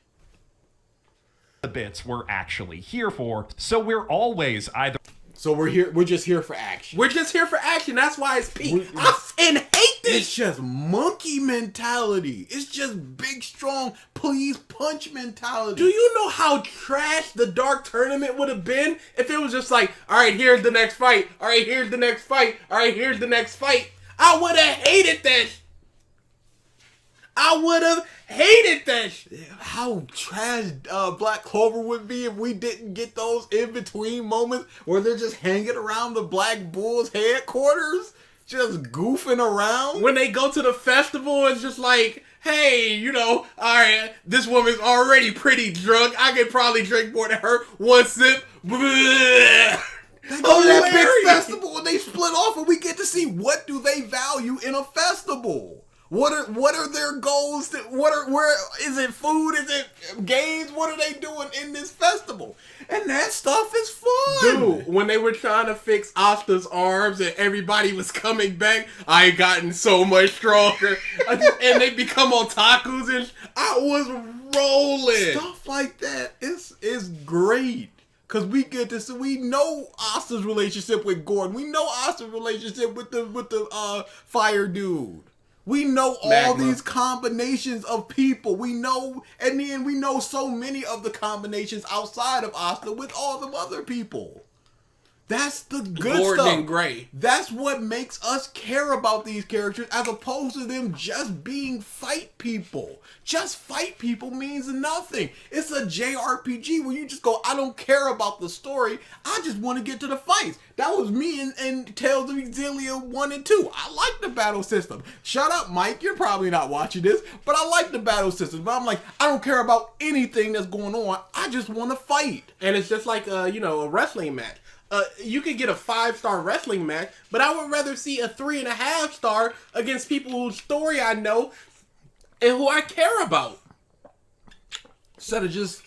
The bits we're actually here for, so we're always either... So we're just here for action. We're just here for action. That's why it's peak. I fucking hate this. It's just monkey mentality. It's just big, strong, please punch mentality. Do you know how trash the Dark Tournament would have been if it was just like, all right, here's the next fight. All right, here's the next fight. All right, here's the next fight. I would have hated that. I would have hated that shit. How trash Black Clover would be if we didn't get those in-between moments where they're just hanging around the Black Bulls headquarters, just goofing around. When they go to the festival, it's just like, hey, you know, all right, this woman's already pretty drunk. I could probably drink more than her. 1 sip. They go to that big festival and they split off and we get to see what do they value in a festival. What are their goals? Where is it food? Is it games? What are they doing in this festival? And that stuff is fun. Dude, when they were trying to fix Asta's arms and everybody was coming back, I ain't gotten so much stronger. And they become otakus and I was rolling. Stuff like that is great. Cause we get to see, we know Asta's relationship with Gordon. We know Asta's relationship with the fire dude. We know all these combinations of people. We know, and then we know so many of the combinations outside of Asta with all the other people. That's the good Gordon stuff. And Gray. That's what makes us care about these characters as opposed to them just being fight people. Just fight people means nothing. It's a JRPG where you just go, I don't care about the story. I just want to get to the fights. That was me in Tales of Xillia 1 and 2. I like the battle system. Shut up, Mike. You're probably not watching this, but I like the battle system. But I'm like, I don't care about anything that's going on. I just want to fight. And it's just like, a wrestling match. You could get a 5-star wrestling match, but I would rather see a 3.5 star against people whose story I know and who I care about. Instead of just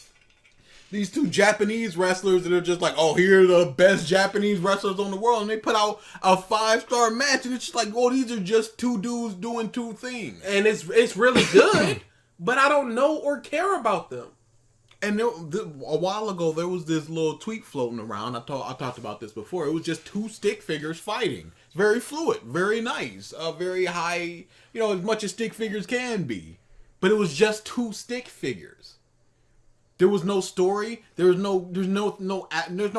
these 2 Japanese wrestlers that are just like, oh, here are the best Japanese wrestlers on the world, and they put out a 5-star match, and it's just like, oh, these are just 2 dudes doing 2 things. And it's really good, but I don't know or care about them. And a while ago, there was this little tweet floating around. I talked about this before. It was just 2 stick figures fighting. It's very fluid, very nice, very high, as much as stick figures can be. But it was just 2 stick figures. There was no story. There's no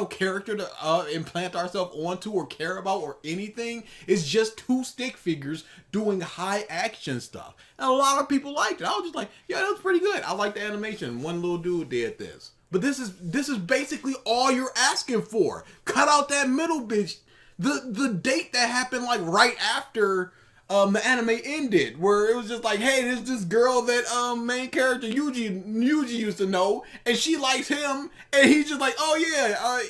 character to implant ourselves onto or care about or anything. It's just 2 stick figures doing high action stuff. And a lot of people liked it. I was just like, yeah, that was pretty good. I like the animation. One little dude did this. But this is basically all you're asking for. Cut out that middle bitch. The date that happened like right after the anime ended, where it was just like, hey, there's this girl that main character Yuji used to know, and she likes him, and he's just like, oh yeah,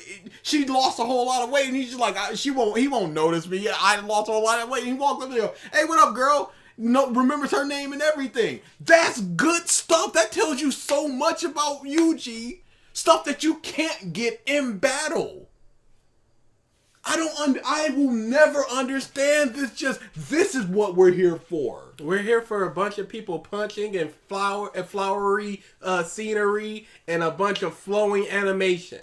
she lost a whole lot of weight, and he's just like, he won't notice me. I lost a whole lot of weight. And he walks up there, hey, what up, girl? No, remembers her name and everything. That's good stuff. That tells you so much about Yuji. Stuff that you can't get in battle. I will never understand this. This is what we're here for. We're here for a bunch of people punching and flowery scenery and a bunch of flowing animation.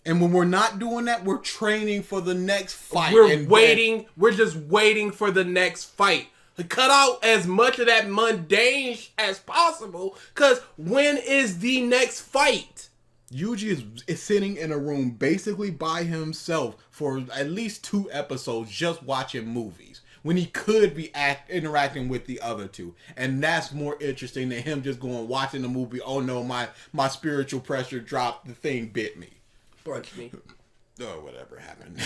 And when we're not doing that, we're training for the next fight. We're just waiting for the next fight. Cut out as much of that mundane as possible, because when is the next fight? Yuji is sitting in a room basically by himself for at least 2 episodes just watching movies, when he could be interacting with the other two. And that's more interesting than him just going watching the movie, oh no, my spiritual pressure dropped, the thing bit me. Punch me. Oh, whatever happened.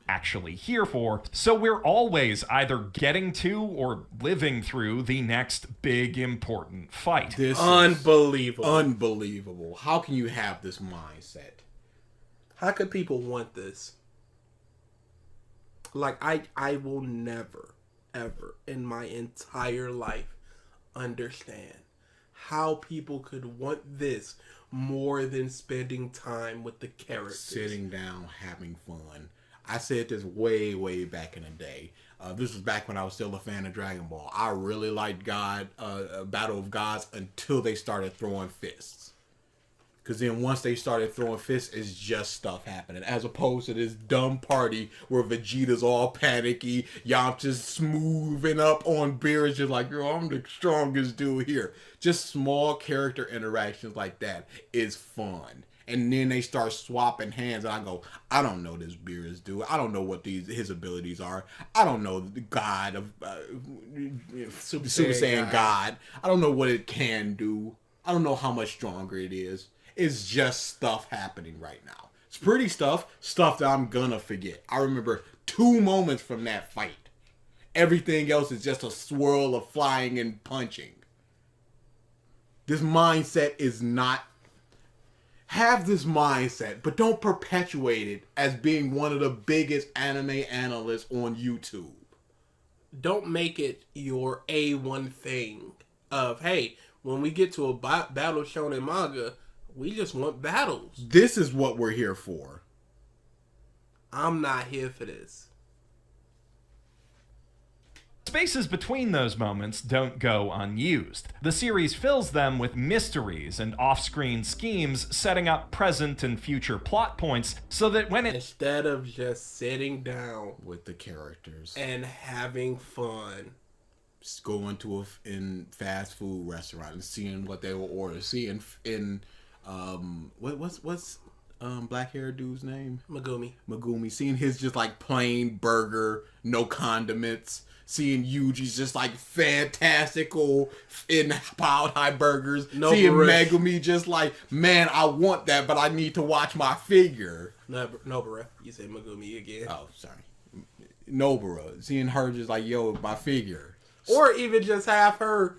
Actually here for, so we're always either getting to or living through the next big important fight. This unbelievable. Unbelievable. How can you have this mindset? How could people want this? Like, I will never, ever in my entire life understand how people could want this more than spending time with the characters. Sitting down, having fun. I said this way back in the day. This was back when I was still a fan of Dragon Ball. I really liked Battle of Gods until they started throwing fists. Because then once they started throwing fists, it's just stuff happening. As opposed to this dumb party where Vegeta's all panicky, Yamcha's smoothing up on Beerus, just like, yo, I'm the strongest dude here. Just small character interactions like that is fun. And then they start swapping hands, and I go, I don't know this Beerus dude. I don't know what his abilities are. I don't know the God of Super Saiyan God. I don't know what it can do. I don't know how much stronger it is. It's just stuff happening right now. It's pretty stuff that I'm gonna forget. I remember 2 moments from that fight. Everything else is just a swirl of flying and punching. This mindset is not... Have this mindset, but don't perpetuate it as being one of the biggest anime analysts on YouTube. Don't make it your A1 thing of, hey, when we get to a battle shonen manga, we just want battles. This is what we're here for. I'm not here for this. Spaces between those moments don't go unused. The series fills them with mysteries and off-screen schemes, setting up present and future plot points so that when instead of just sitting down with the characters and having fun, just going to a fast food restaurant and seeing what they will order, seeing in what's black hair dude's name? Megumi. Seeing his just like plain burger, no condiments. Seeing Yuji's just like fantastical in piled high burgers. Seeing Megumi just like, man, I want that, but I need to watch my figure. Nobara. You said Megumi again. Oh, sorry. Nobara. Seeing her just like, yo, my figure. Or even just have her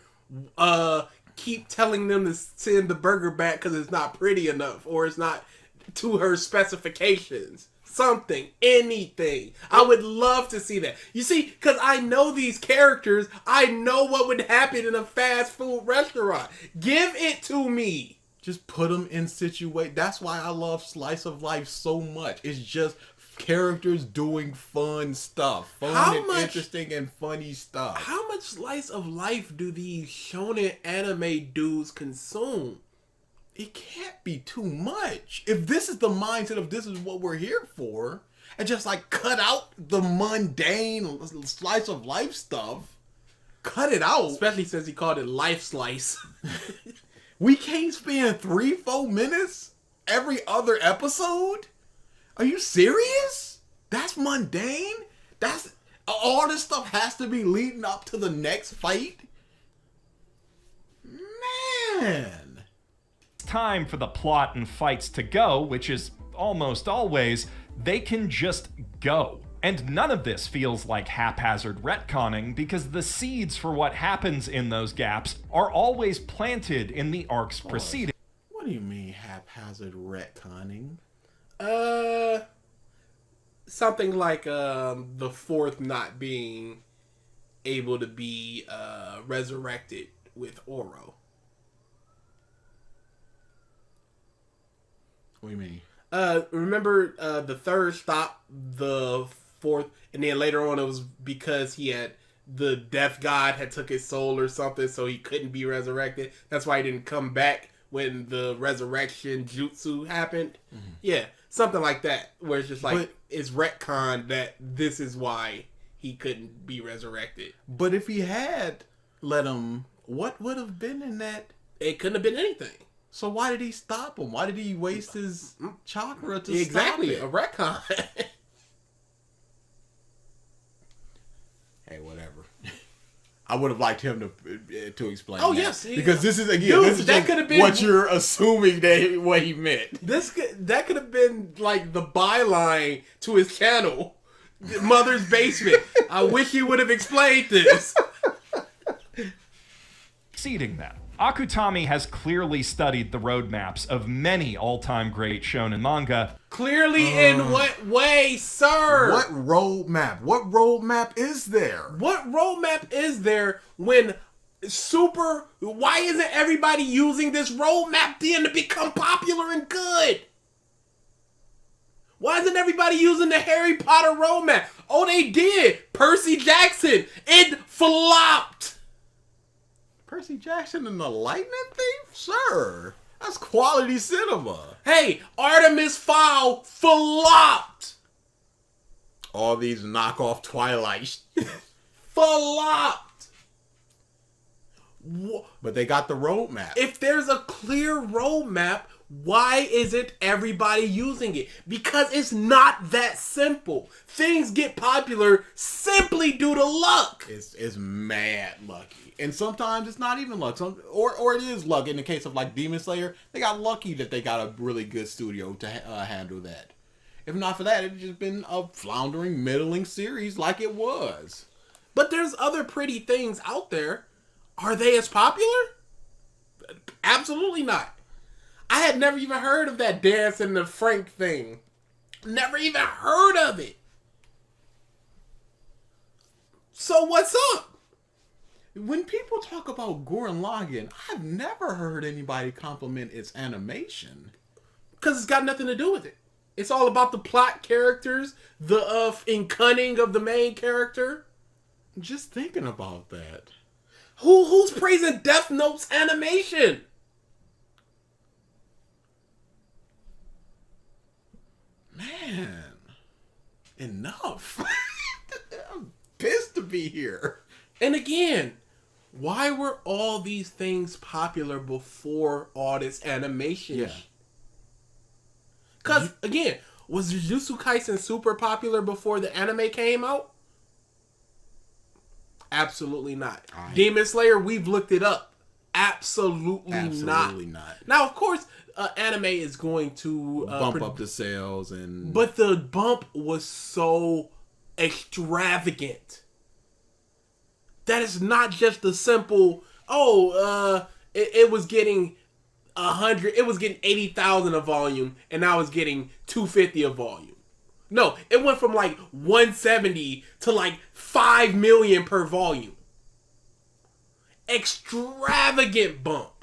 keep telling them to send the burger back because it's not pretty enough or it's not to her specifications. Something, anything. I would love to see that. You see, because I know these characters, I know what would happen in a fast food restaurant. Give it to me. Just put them in situation. That's why I love Slice of Life so much. It's just characters doing fun stuff. Interesting and funny stuff. How much Slice of Life do these shonen anime dudes consume? It can't be too much. If this is the mindset of this is what we're here for, and just like cut out the mundane slice of life stuff, cut it out. Especially since he called it Life Slice. We can't spend 3-4 minutes every other episode? Are you serious? That's mundane? That's all this stuff has to be leading up to the next fight? Man. Time for the plot and fights to go, which is almost always, they can just go. And none of this feels like haphazard retconning because the seeds for what happens in those gaps are always planted in the arcs preceding. What do you mean haphazard retconning? Something like the fourth not being able to be resurrected with Oro. What do you mean? Remember the third stopped the fourth, and then later on it was because he had the death god had took his soul or something, so he couldn't be resurrected. That's why he didn't come back when the resurrection jutsu happened. Mm-hmm. Yeah, something like that, where it's just like it's retcon that this is why he couldn't be resurrected. But if he had let him, what would have been in that? It couldn't have been anything. So why did he stop him? Why did he waste his chakra to exactly stop it? A retcon? Hey, whatever. I would have liked him to explain. Oh that. yes, because this is again, dude, this is that could have been what you're assuming that what he meant. That could have been like the byline to his channel, Mother's Basement. I wish he would have explained this. Preceding that, Akutami has clearly studied the roadmaps of many all-time great shonen manga. Clearly in what way, sir? What roadmap? What roadmap is there? What roadmap is there when why isn't everybody using this roadmap then to become popular and good? Why isn't everybody using the Harry Potter roadmap? Oh, they did. Percy Jackson. It flopped. Percy Jackson and the Lightning Thief? Sure. That's quality cinema. Hey, Artemis Fowl flopped. All these knockoff Twilight. Flopped. But they got the roadmap. If there's a clear roadmap, why isn't everybody using it? Because it's not that simple. Things get popular simply due to luck. It's mad lucky. And sometimes it's not even luck. Or it is luck. In the case of like Demon Slayer, they got lucky that they got a really good studio to handle that. If not for that, it'd just been a floundering, middling series like it was. But there's other pretty things out there. Are they as popular? Absolutely not. I had never even heard of that Dance and the Frank thing. Never even heard of it. So what's up? When people talk about Gurren Lagann, I've never heard anybody compliment its animation. Because it's got nothing to do with it. It's all about the plot characters, the cunning of the main character. Just thinking about that. Who's praising Death Note's animation? Man, enough. I'm pissed to be here. And again, why were all these things popular before all this animation? Yeah. Because, again, was Jujutsu Kaisen super popular before the anime came out? Absolutely not. Demon Slayer, we've looked it up. Absolutely not. Now, of course, anime is going to bump up the sales, but the bump was so extravagant that it's not just a simple. It was getting 100. It was getting 80,000 a volume, and now it's getting 250 a volume. No, it went from like 170 to like 5 million per volume. Extravagant bump.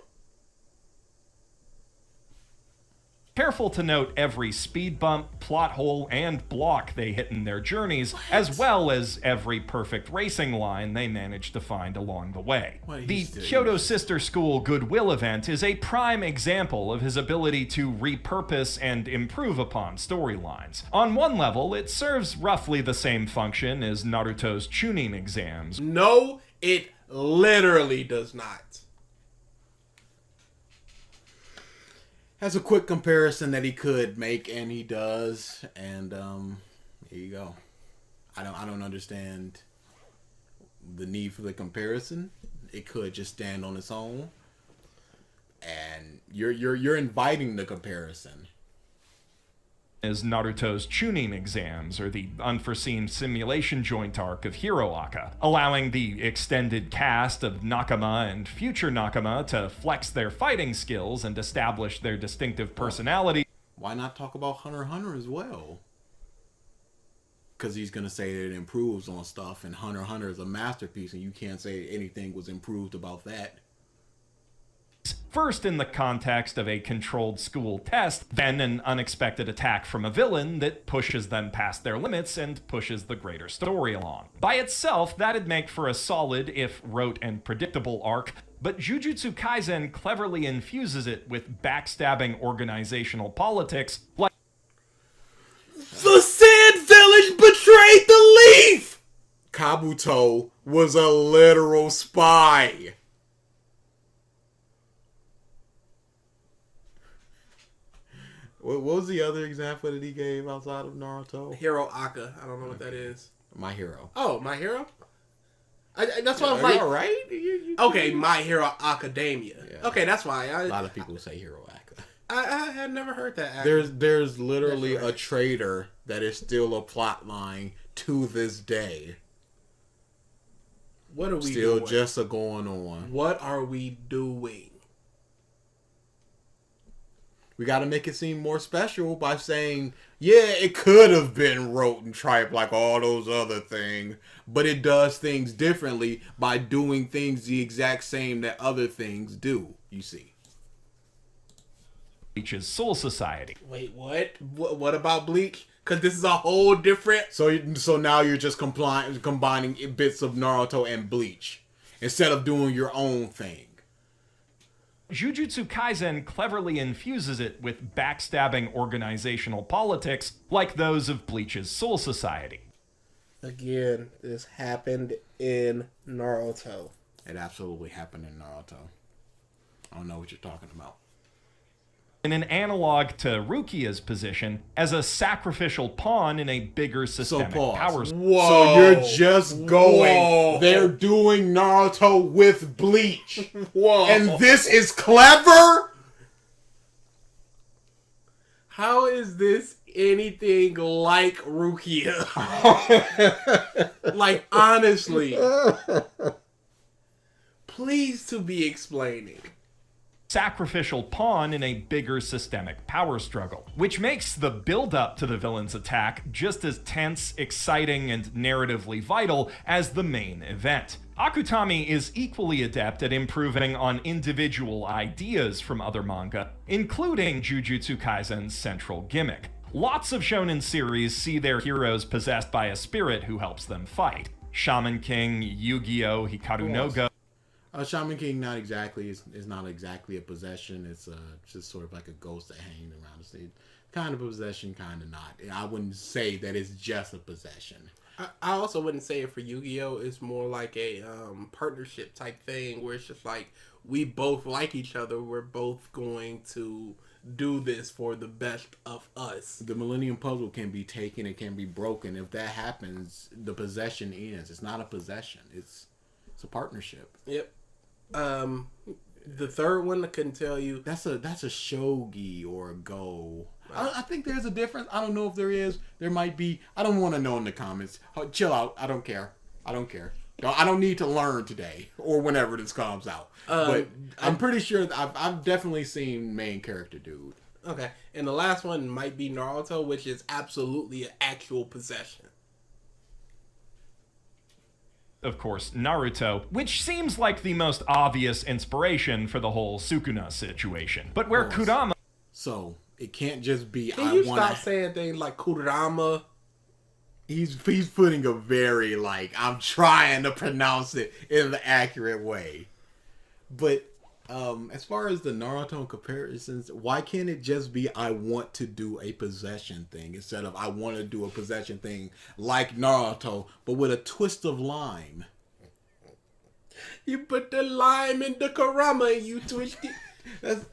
Careful to note every speed bump, plot hole, and block they hit in their journeys, as well as every perfect racing line they manage to find along the way. The Kyoto Sister School Goodwill event is a prime example of his ability to repurpose and improve upon storylines. On one level, it serves roughly the same function as Naruto's Chunin exams. No, it literally does not. Has a quick comparison that he could make, and he does, and here you go. I don't understand the need for the comparison. It could just stand on its own, and you're inviting the comparison. is Naruto's Chunin exams, or the unforeseen simulation joint arc of Hiroaka, allowing the extended cast of Nakama and future Nakama to flex their fighting skills and establish their distinctive personality. Why not talk about Hunter x Hunter as well? Because he's going to say that it improves on stuff, and Hunter x Hunter is a masterpiece, and you can't say anything was improved about that. First in the context of a controlled school test, then an unexpected attack from a villain that pushes them past their limits and pushes the greater story along. By itself, that'd make for a solid, if rote and predictable arc, but Jujutsu Kaisen cleverly infuses it with backstabbing organizational politics like the Sand Village betrayed the Leaf! Kabuto was a literal spy. What was the other example that he gave outside of Naruto? Hero Aka. I don't know what that is. My Hero. Oh, My Hero? That's why I was like... All right? Okay, My Hero Academia. Yeah. Okay, that's why. A lot of people say Hero Aka. I had never heard that. There's literally a trader that is still a plot line to this day. What are we still doing? Just a going on. What are we doing? We got to make it seem more special by saying, yeah, it could have been rote and tripe like all those other things, but it does things differently by doing things the exact same that other things do, you see. Bleach's Soul Society. Wait, what? What about Bleach? Because this is a whole different... So now you're just combining bits of Naruto and Bleach instead of doing your own thing. Jujutsu Kaisen cleverly infuses it with backstabbing organizational politics like those of Bleach's Soul Society. Again, this happened in Naruto. It absolutely happened in Naruto. I don't know what you're talking about. In an analog to Rukia's position as a sacrificial pawn in a bigger systemic power. Whoa. So you're just going, whoa, they're doing Naruto with Bleach. Whoa. And this is clever? How is this anything like Rukia? Like, honestly. Please to be explaining. Sacrificial pawn in a bigger systemic power struggle, which makes the build-up to the villain's attack just as tense, exciting, and narratively vital as the main event. Akutami is equally adept at improving on individual ideas from other manga, including Jujutsu Kaisen's central gimmick. Lots of shonen series see their heroes possessed by a spirit who helps them fight. Shaman King, Yu-Gi-Oh!, Hikaru no Go. Shaman King is not exactly a possession. It's just sort of like a ghost that hangs around the stage. Kind of a possession, kind of not. I wouldn't say that it's just a possession. I also wouldn't say it for Yu-Gi-Oh! It's more like a partnership type thing where it's just like we both like each other. We're both going to do this for the best of us. The Millennium Puzzle can be taken. It can be broken. If that happens, the possession ends. It's not a possession. It's a partnership. Yep. The third one I couldn't tell you. That's a shogi or a go. I think there's a difference. I don't know if there is. There might be. I don't want to know in the comments. Chill out. I don't care. I don't need to learn today or whenever this comes out. But I'm pretty sure I've definitely seen main character dude. Okay, and the last one might be Naruto, which is absolutely an actual possession. Of course, Naruto, which seems like the most obvious inspiration for the whole Sukuna situation. But where Kurama... So, it can't just be... Can you stop saying things like Kurama? He's putting a very, I'm trying to pronounce it in the accurate way. But, as far as the Naruto comparisons, why can't it just be I want to do a possession thing instead of I want to do a possession thing like Naruto, but with a twist of lime? You put the lime in the Kurama and you twist it.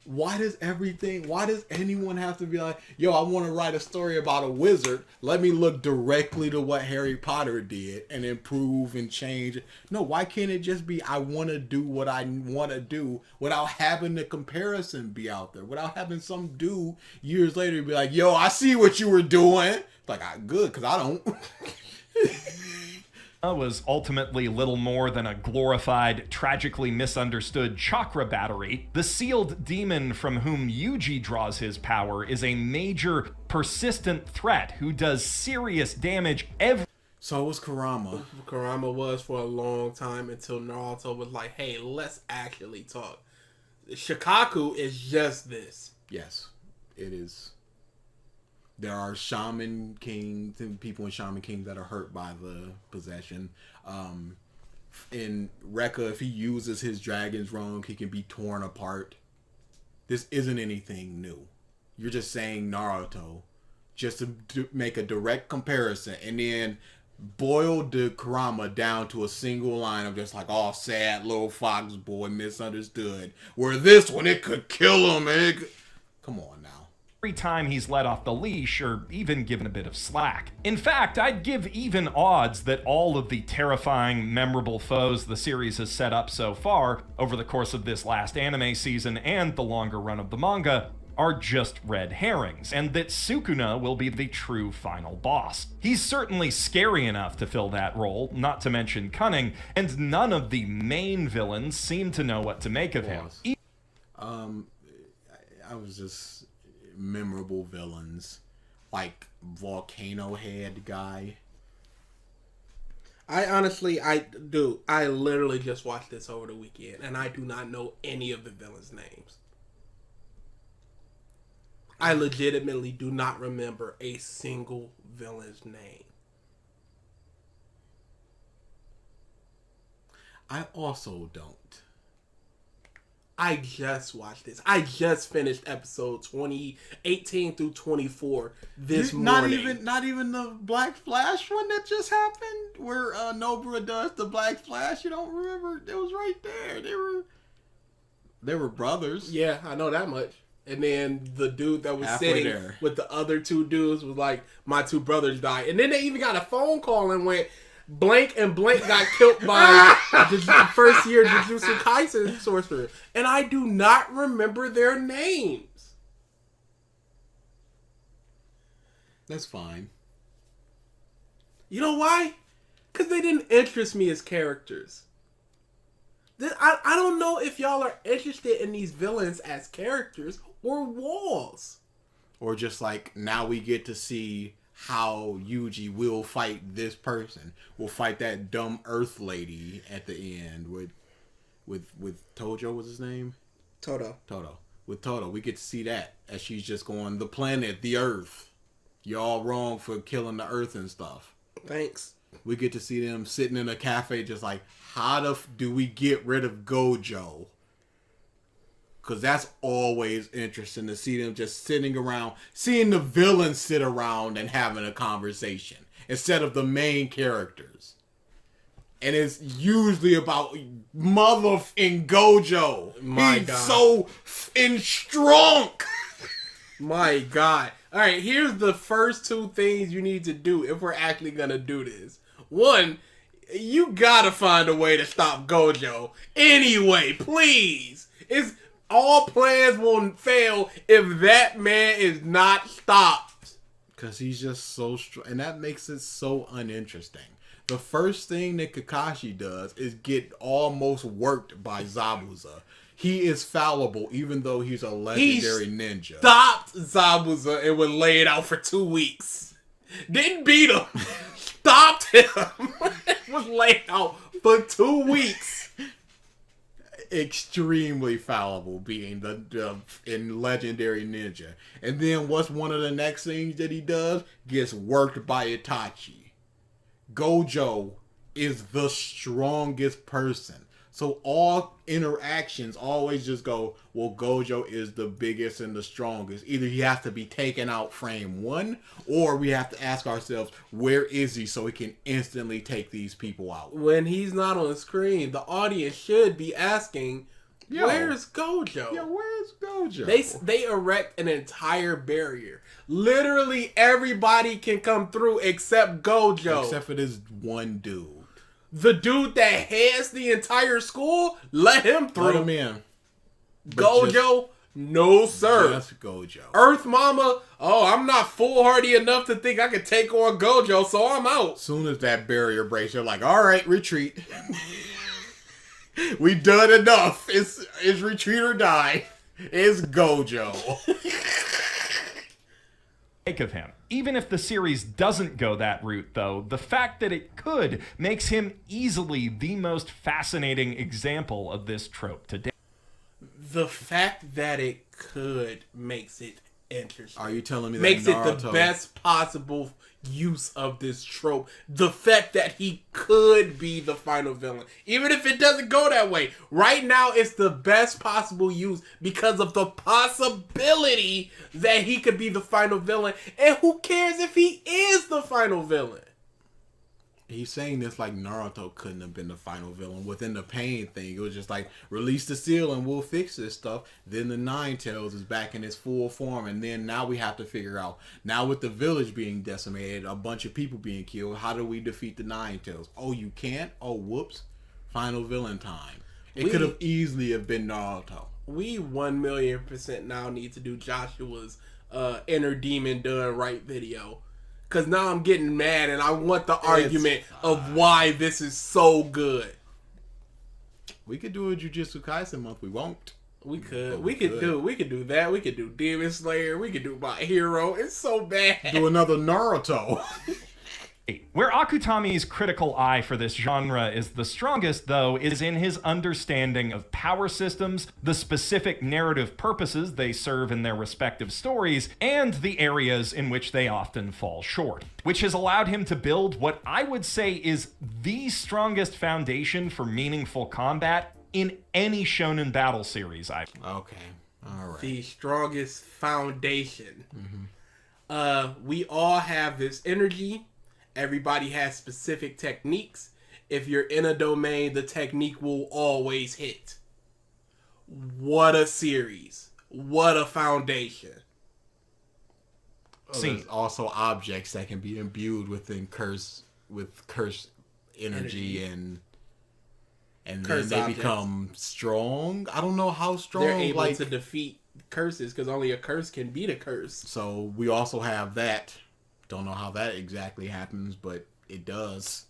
why does anyone have to be like, yo, I want to write a story about a wizard. Let me look directly to what Harry Potter did and improve and change. No, why can't it just be, I want to do what I want to do without having the comparison be out there, without having some dude years later be like, yo, I see what you were doing. Like, good, because I don't. Was ultimately little more than a glorified, tragically misunderstood chakra battery. The sealed demon from whom Yuji draws his power is a major, persistent threat who does serious damage every... So was Kurama. Kurama was for a long time until Naruto was like, hey, let's actually talk. Shikaku is just this. Yes, it is. There are shaman kings and people in shaman kings that are hurt by the possession. In Rekka, if he uses his dragons wrong, he can be torn apart. This isn't anything new. You're just saying Naruto just to make a direct comparison and then boil the Kurama down to a single line of just like, oh, sad little fox boy misunderstood. Where this one, it could kill him. Come on now. Every time he's let off the leash or even given a bit of slack. In fact, I'd give even odds that all of the terrifying, memorable foes the series has set up so far over the course of this last anime season and the longer run of the manga are just red herrings, and that Sukuna will be the true final boss. He's certainly scary enough to fill that role, not to mention cunning, and none of the main villains seem to know what to make of him. I was just... memorable villains like Volcano Head guy. I literally just watched this over the weekend and I do not know any of the villains' names. I legitimately do not remember a single villain's name. I also don't. I just watched this. I just finished episode 18 through 24 this morning. Not even the Black Flash one that just happened where Nobara does the Black Flash. You don't remember? It was right there. They were brothers. Yeah, I know that much. And then the dude that was sitting with the other two dudes was like, my two brothers died. And then they even got a phone call and went, blank and blank got killed by the first year Jujutsu Kaisen sorcerer. And I do not remember their names. That's fine. You know why? Because they didn't interest me as characters. I don't know if y'all are interested in these villains as characters or walls. Or just like, now we get to see how Yuji will fight this person. Will fight that dumb Earth lady at the end with Tojo was his name? Toto. With Toto, we get to see that as she's just going, the planet, the Earth. Y'all wrong for killing the Earth and stuff. Thanks. We get to see them sitting in a cafe just like, how do we get rid of Gojo? Because that's always interesting to see them just sitting around, seeing the villains sit around and having a conversation instead of the main characters. And it's usually about mother and Gojo. He's God. So strong. My God. All right, here's the first two things you need to do if we're actually going to do this. One, you gotta find a way to stop Gojo. Anyway, please. All plans will fail if that man is not stopped. Because he's just so strong. And that makes it so uninteresting. The first thing that Kakashi does is get almost worked by Zabuza. He is fallible, even though he's a legendary ninja. Stopped Zabuza and was laid out for 2 weeks. Didn't beat him. Stopped him. Was laid out for 2 weeks. Extremely fallible, being the legendary ninja. And then what's one of the next things that he does? Gets worked by Itachi. Gojo is the strongest person. So all interactions always just go, well, Gojo is the biggest and the strongest. Either he has to be taken out frame one, or we have to ask ourselves, where is he so he can instantly take these people out? When he's not on the screen, the audience should be asking, Where's Gojo? Yeah, where's Gojo? They erect an entire barrier. Literally everybody can come through except Gojo. Except for this one dude. The dude that heads the entire school, let him through. Let him in. Gojo, no sir. Just Gojo. Earth Mama, I'm not foolhardy enough to think I could take on Gojo, so I'm out. Soon as that barrier breaks, they're like, all right, retreat. We done enough. It's retreat or die. It's Gojo. Of him. Even if the series doesn't go that route, though, the fact that it could makes him easily the most fascinating example of this trope today. The fact that it could makes it interesting. Are you telling me that makes Naruto... it the best possible use of this trope? The fact that he could be the final villain, even if it doesn't go that way. Right now, it's the best possible use because of the possibility that he could be the final villain. And who cares if he is the final villain? He's saying this like Naruto couldn't have been the final villain. Within the pain thing, it was just like, release the seal and we'll fix this stuff. Then the Nine Tails is back in its full form. And then now we have to figure out, now with the village being decimated, a bunch of people being killed, how do we defeat the Nine Tails? Oh, you can't? Oh, whoops. Final villain time. It could have easily have been Naruto. We 1,000,000% now need to do Joshua's Inner Demon Done Right video. Because now I'm getting mad and I want the argument of why this is so good. We could do a Jujutsu Kaisen month. We won't. We could. We could do that. We could do Demon Slayer. We could do My Hero. It's so bad. Do another Naruto. Where Akutami's critical eye for this genre is the strongest, though, is in his understanding of power systems, the specific narrative purposes they serve in their respective stories, and the areas in which they often fall short, which has allowed him to build what I would say is the strongest foundation for meaningful combat in any shonen battle series I've... Okay, all right. The strongest foundation. We all have this energy. Everybody has specific techniques. If you're in a domain, the technique will always hit. What a series. What a foundation. There's also objects that can be imbued within curse energy. and then they become strong. I don't know how strong. They're able to defeat curses because only a curse can beat a curse. So we also have that. Don't know how that exactly happens, but it does.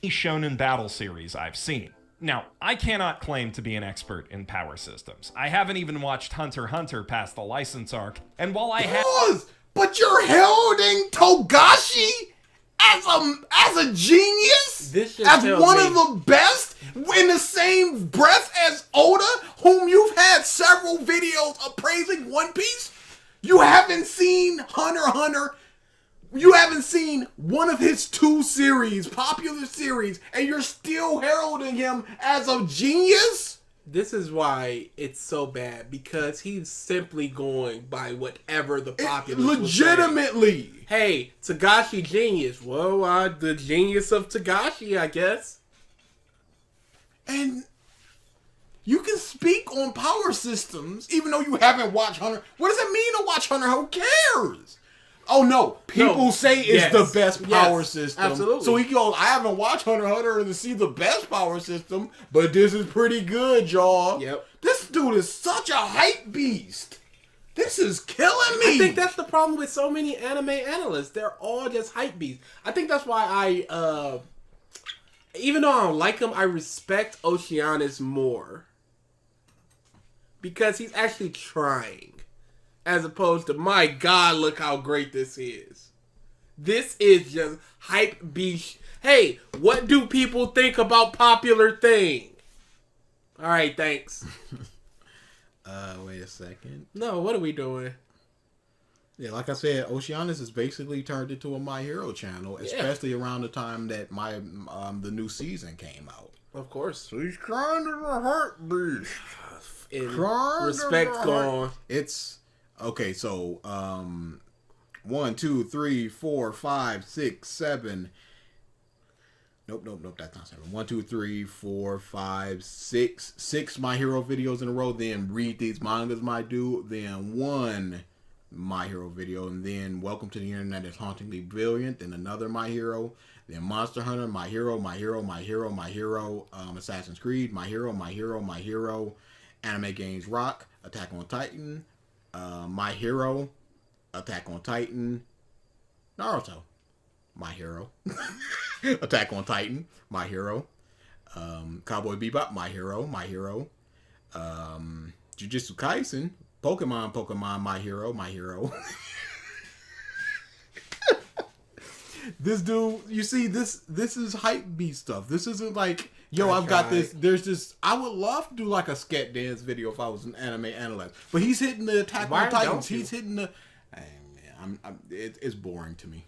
Shonen battle series I've seen. Now, I cannot claim to be an expert in power systems. I haven't even watched Hunter x Hunter past the license arc, and while I have... But you're heralding Togashi as a genius? As one of the best? In the same breath as Oda, whom you've had several videos of praising One Piece? You haven't seen Hunter x Hunter. You haven't seen one of his 2 series, popular series, and you're still heralding him as a genius? This is why it's so bad, because he's simply going by whatever the populace legitimately. Hey, Togashi genius. Well, the genius of Togashi, I guess. And you can speak on power systems, even though you haven't watched Hunter. What does it mean to watch Hunter? Who cares? Oh, no. People say it's the best power system. Absolutely. So he goes, I haven't watched Hunter x Hunter to see the best power system, but this is pretty good, y'all. Yep. This dude is such a hype beast. This is killing me. I think that's the problem with so many anime analysts. They're all just hype beasts. I think that's why I, even though I don't like him, I respect Oceanus more. Because he's actually trying. As opposed to, my God, look how great this is. This is just hype beast. Hey, what do people think about popular thing? Alright, thanks. Wait a second. No, what are we doing? Yeah, like I said, Oceanus is basically turned into a My Hero channel, especially around the time that the new season came out. Of course. So he's kind of a heart beast. Respect gone. It's okay. So 1, 2, 3, 4, 5, 6, 7. Nope. That's not 7. 1, 2, 3, 4, 5, 6. 6 My Hero videos in a row. Then Read These Mangas, My Dude. Then 1 My Hero video. And then Welcome to the Internet is Hauntingly Brilliant. Then another My Hero. Then Monster Hunter, My Hero. Assassin's Creed, My Hero. Anime Games Rock, Attack on Titan. My Hero, Attack on Titan. Naruto, My Hero. Attack on Titan, My Hero. Cowboy Bebop, My Hero. Jujutsu Kaisen, Pokemon, My Hero. This dude, you see, this is hype beast stuff. This isn't like, yo, I've got this. There's this. I would love to do like a sket dance video if I was an anime analyst. But he's hitting the Attack on Titans. He's hitting the. Hey, man, it's boring to me.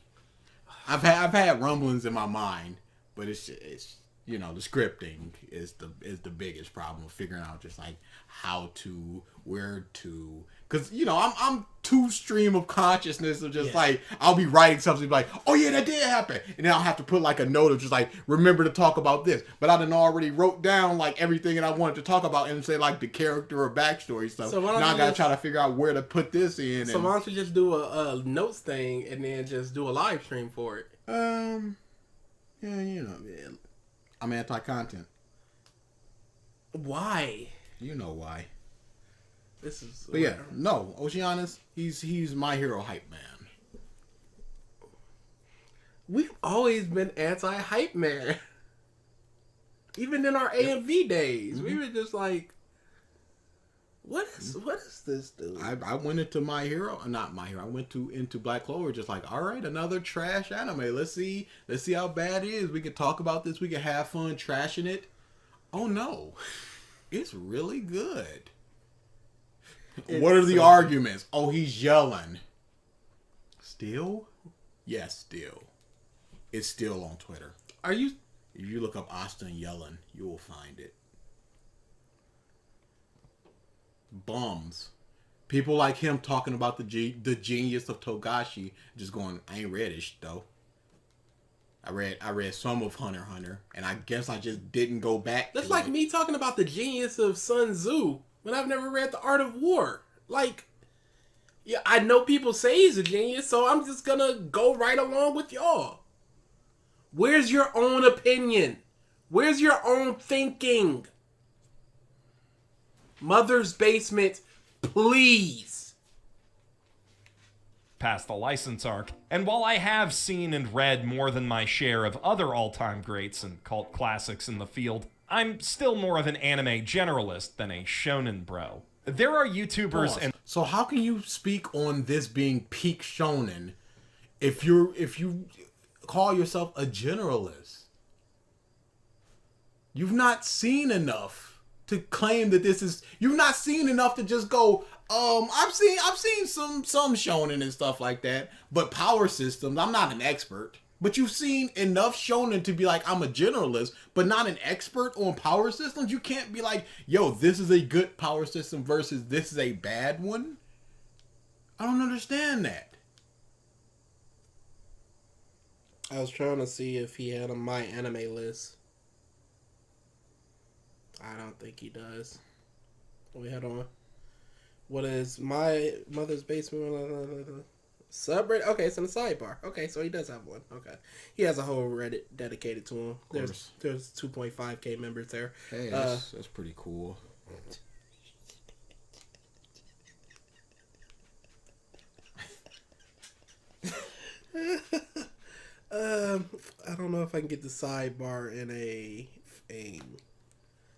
I've had rumblings in my mind, but it's the scripting is the biggest problem of figuring out just like how to, where to, because I'm too stream of consciousness of just like I'll be writing something like, oh yeah, that did happen, and then I'll have to put like a note of just like, remember to talk about this, but I done already wrote down like everything that I wanted to talk about and say like the character or backstory stuff. So now I gotta try to figure out where to put this in. So why don't you just do a notes thing and then just do a live stream for it? I'm anti-content. Why? You know why. This is. But yeah, no, Oceanus, he's my hero hype man. We've always been anti-hype man. Even in our AMV days, we were just like, what is this dude? I went into My Hero, not My Hero. I went into Black Clover, just like, all right, another trash anime. Let's see how bad it is. We can talk about this. We can have fun trashing it. Oh no, it's really good. What are the arguments? Oh, he's yelling. Still? Yes, still. It's still on Twitter. Are you? If you look up Austin yelling, you will find it. Bums. People like him talking about the genius of Togashi, just going, I ain't read it though. I read some of Hunter x Hunter, and I guess I just didn't go back. That's like me talking about the genius of Sun Tzu when I've never read The Art of War. Like, yeah, I know people say he's a genius, so I'm just gonna go right along with y'all. Where's your own opinion? Where's your own thinking? Mother's Basement, please. Past the license arc. And while I have seen and read more than my share of other all-time greats and cult classics in the field, I'm still more of an anime generalist than a shonen bro. There are YouTubers and... So how can you speak on this being peak shonen if you call yourself a generalist? You've not seen enough to claim that this is... You've not seen enough to just go, I've seen some shonen and stuff like that, but power systems, I'm not an expert. But you've seen enough shonen to be like, I'm a generalist, but not an expert on power systems. You can't be like, yo, this is a good power system versus this is a bad one. I don't understand that. I was trying to see if he had a My Anime list. I don't think he does. Wait, hold on. What is My Mother's Basement? Subreddit? Okay, it's in the sidebar. Okay, so he does have one. Okay. He has a whole Reddit dedicated to him. There's 2.5k members there. Hey, that's pretty cool. I don't know if I can get the sidebar in a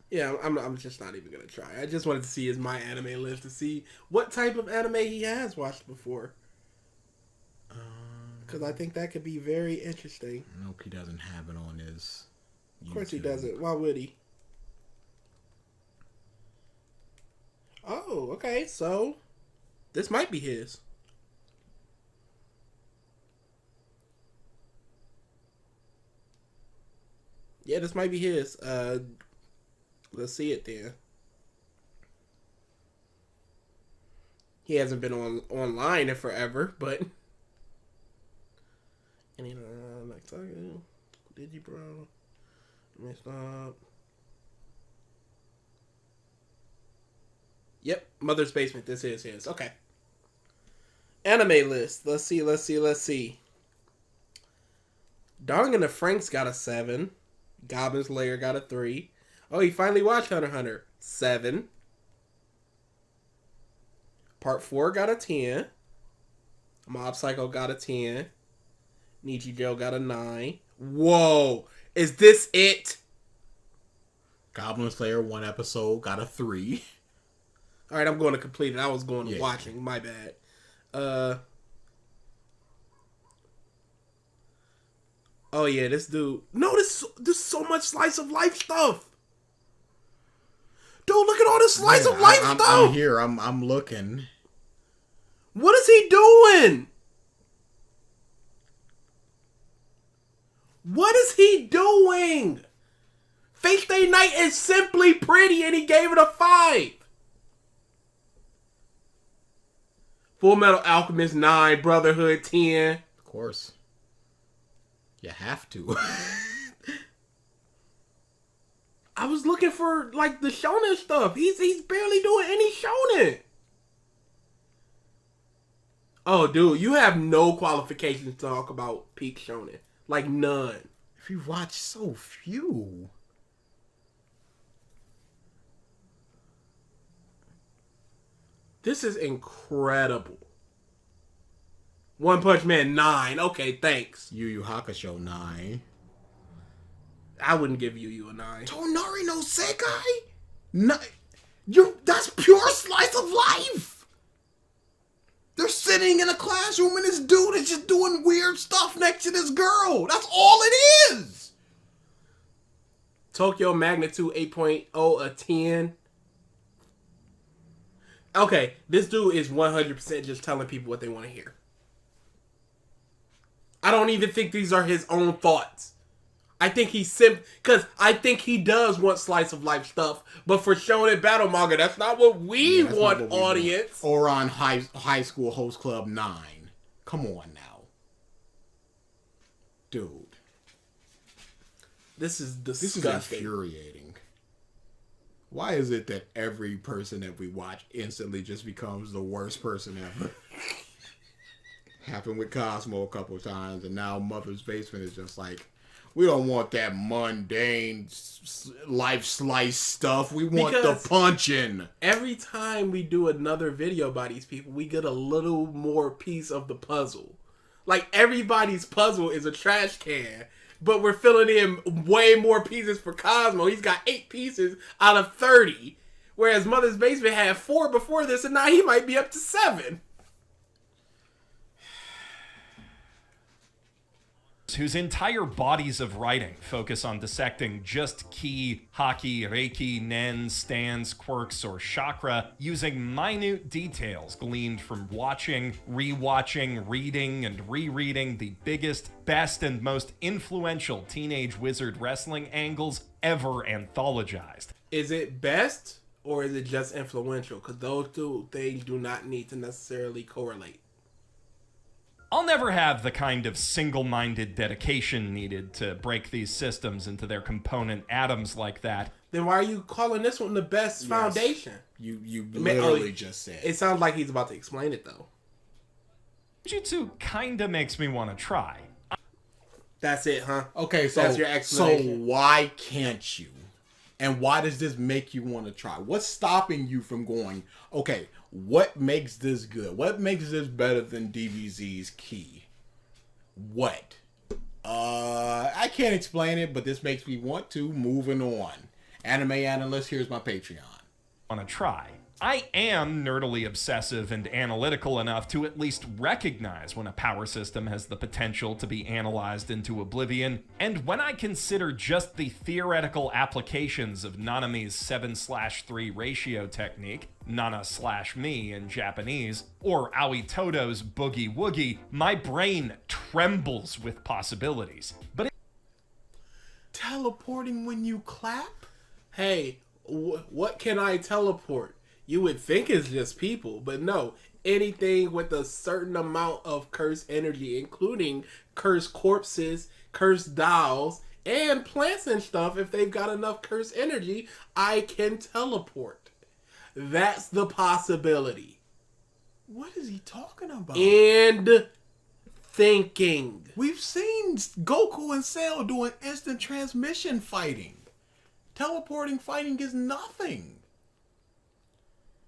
yeah, I'm just not even gonna try. I just wanted to see his My Anime list to see what type of anime he has watched before. Because I think that could be very interesting. Nope, he doesn't have it on his YouTube. Of course he doesn't. Why would he? Oh, okay. So, this might be his. Yeah, this might be his. Let's see it then. He hasn't been online in forever, but... Did you, bro? Messed up. Yep, Mother's Basement. This is his. Okay. Anime list. Let's see. Dong and the Franks got a 7. Goblin Slayer got a 3. Oh, he finally watched Hunter x Hunter. 7. Part 4 got a 10. Mob Psycho got a 10. Nichijou got a 9. Whoa! Is this it? Goblin Slayer 1 episode got a 3. Alright, I'm going to complete it. I was going to watching. My bad. Oh yeah, this dude. No, this so much slice of life stuff. Dude, look at all this slice of life stuff. I'm here. I'm looking. What is he doing? What is he doing? Fate Stay Night is simply pretty, and he gave it a 5. Full Metal Alchemist 9, Brotherhood 10. Of course. You have to. I was looking for like the shonen stuff. He's barely doing any shonen. Oh, dude, you have no qualifications to talk about peak shonen. Like none. If you watch so few. This is incredible. One Punch Man 9. Okay, thanks. Yu Yu Hakusho 9. I wouldn't give Yu a 9. Tonari no Sekai? No, that's pure slice of life. They're sitting in a classroom and this dude is just doing weird stuff next to this girl. That's all it is. Tokyo Magnitude 8.0 a 10. Okay, this dude is 100% just telling people what they want to hear. I don't even think these are his own thoughts. I think he's because I think he does want slice of life stuff, but for Shonen Battle Manga, that's not what we want, audience. Or on High School Host Club 9. Come on now. Dude. This is disgusting. This is infuriating. Why is it that every person that we watch instantly just becomes the worst person ever? Happened with Cosmo a couple of times, and now Mother's Basement is just like, we don't want that mundane life slice stuff. We want the punching. Every time we do another video by these people, we get a little more piece of the puzzle. Like, everybody's puzzle is a trash can, but we're filling in way more pieces for Cosmo. He's got 8 pieces out of 30, whereas Mother's Basement had 4 before this, and now he might be up to 7. Whose entire bodies of writing focus on dissecting just ki, haki, reiki, nen, stans, quirks, or chakra using minute details gleaned from watching, rewatching, reading, and rereading the biggest, best, and most influential Teenage Wizard wrestling angles ever anthologized. Is it best, or is it just influential? Because those two things do not need to necessarily correlate. I'll never have the kind of single-minded dedication needed to break these systems into their component atoms like that. Then why are you calling this one the best foundation? You literally just said. It sounds like he's about to explain it, though. Jujutsu kinda makes me want to try. That's it, huh? Okay, so that's your explanation. So why can't you? And why does this make you want to try? What's stopping you from going, okay, what makes this good? What makes this better than DBZ's Key? What? I can't explain it, but this makes me want to. Moving on. Anime Analyst, here's my Patreon. Want to try. I am nerdily obsessive and analytical enough to at least recognize when a power system has the potential to be analyzed into oblivion, and when I consider just the theoretical applications of Nanami's 7/3 ratio technique, Nana/me in Japanese, or Aoi Todo's Boogie Woogie, my brain trembles with possibilities. But teleporting when you clap? Hey, what can I teleport? You would think it's just people, but no. Anything with a certain amount of cursed energy, including cursed corpses, cursed dolls, And plants and stuff, if they've got enough cursed energy, I can teleport. That's the possibility. What is he talking about? And thinking. We've seen Goku and Cell doing instant transmission fighting. Teleporting fighting is nothing.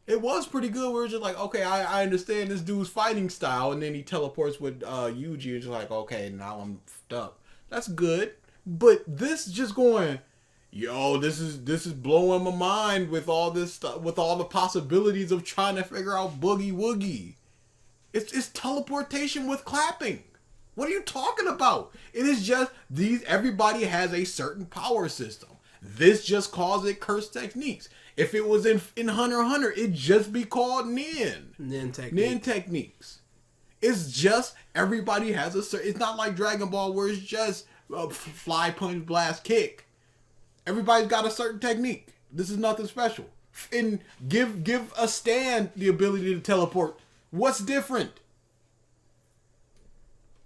It was pretty good. We were just like, okay, I understand this dude's fighting style, and then he teleports with Yuji, and just like, okay, now I'm f***ed up. That's good. But this just going, yo, this is blowing my mind with all this stuff, with all the possibilities of trying to figure out Boogie Woogie. It's teleportation with clapping. What are you talking about? It is just everybody has a certain power system. This just calls it curse techniques. If it was in Hunter x Hunter, it'd just be called Nin. Nin techniques. Nin techniques. It's just everybody has a certain... It's not like Dragon Ball where it's just fly, punch, blast, kick. Everybody's got a certain technique. This is nothing special. And give a stand the ability to teleport. What's different?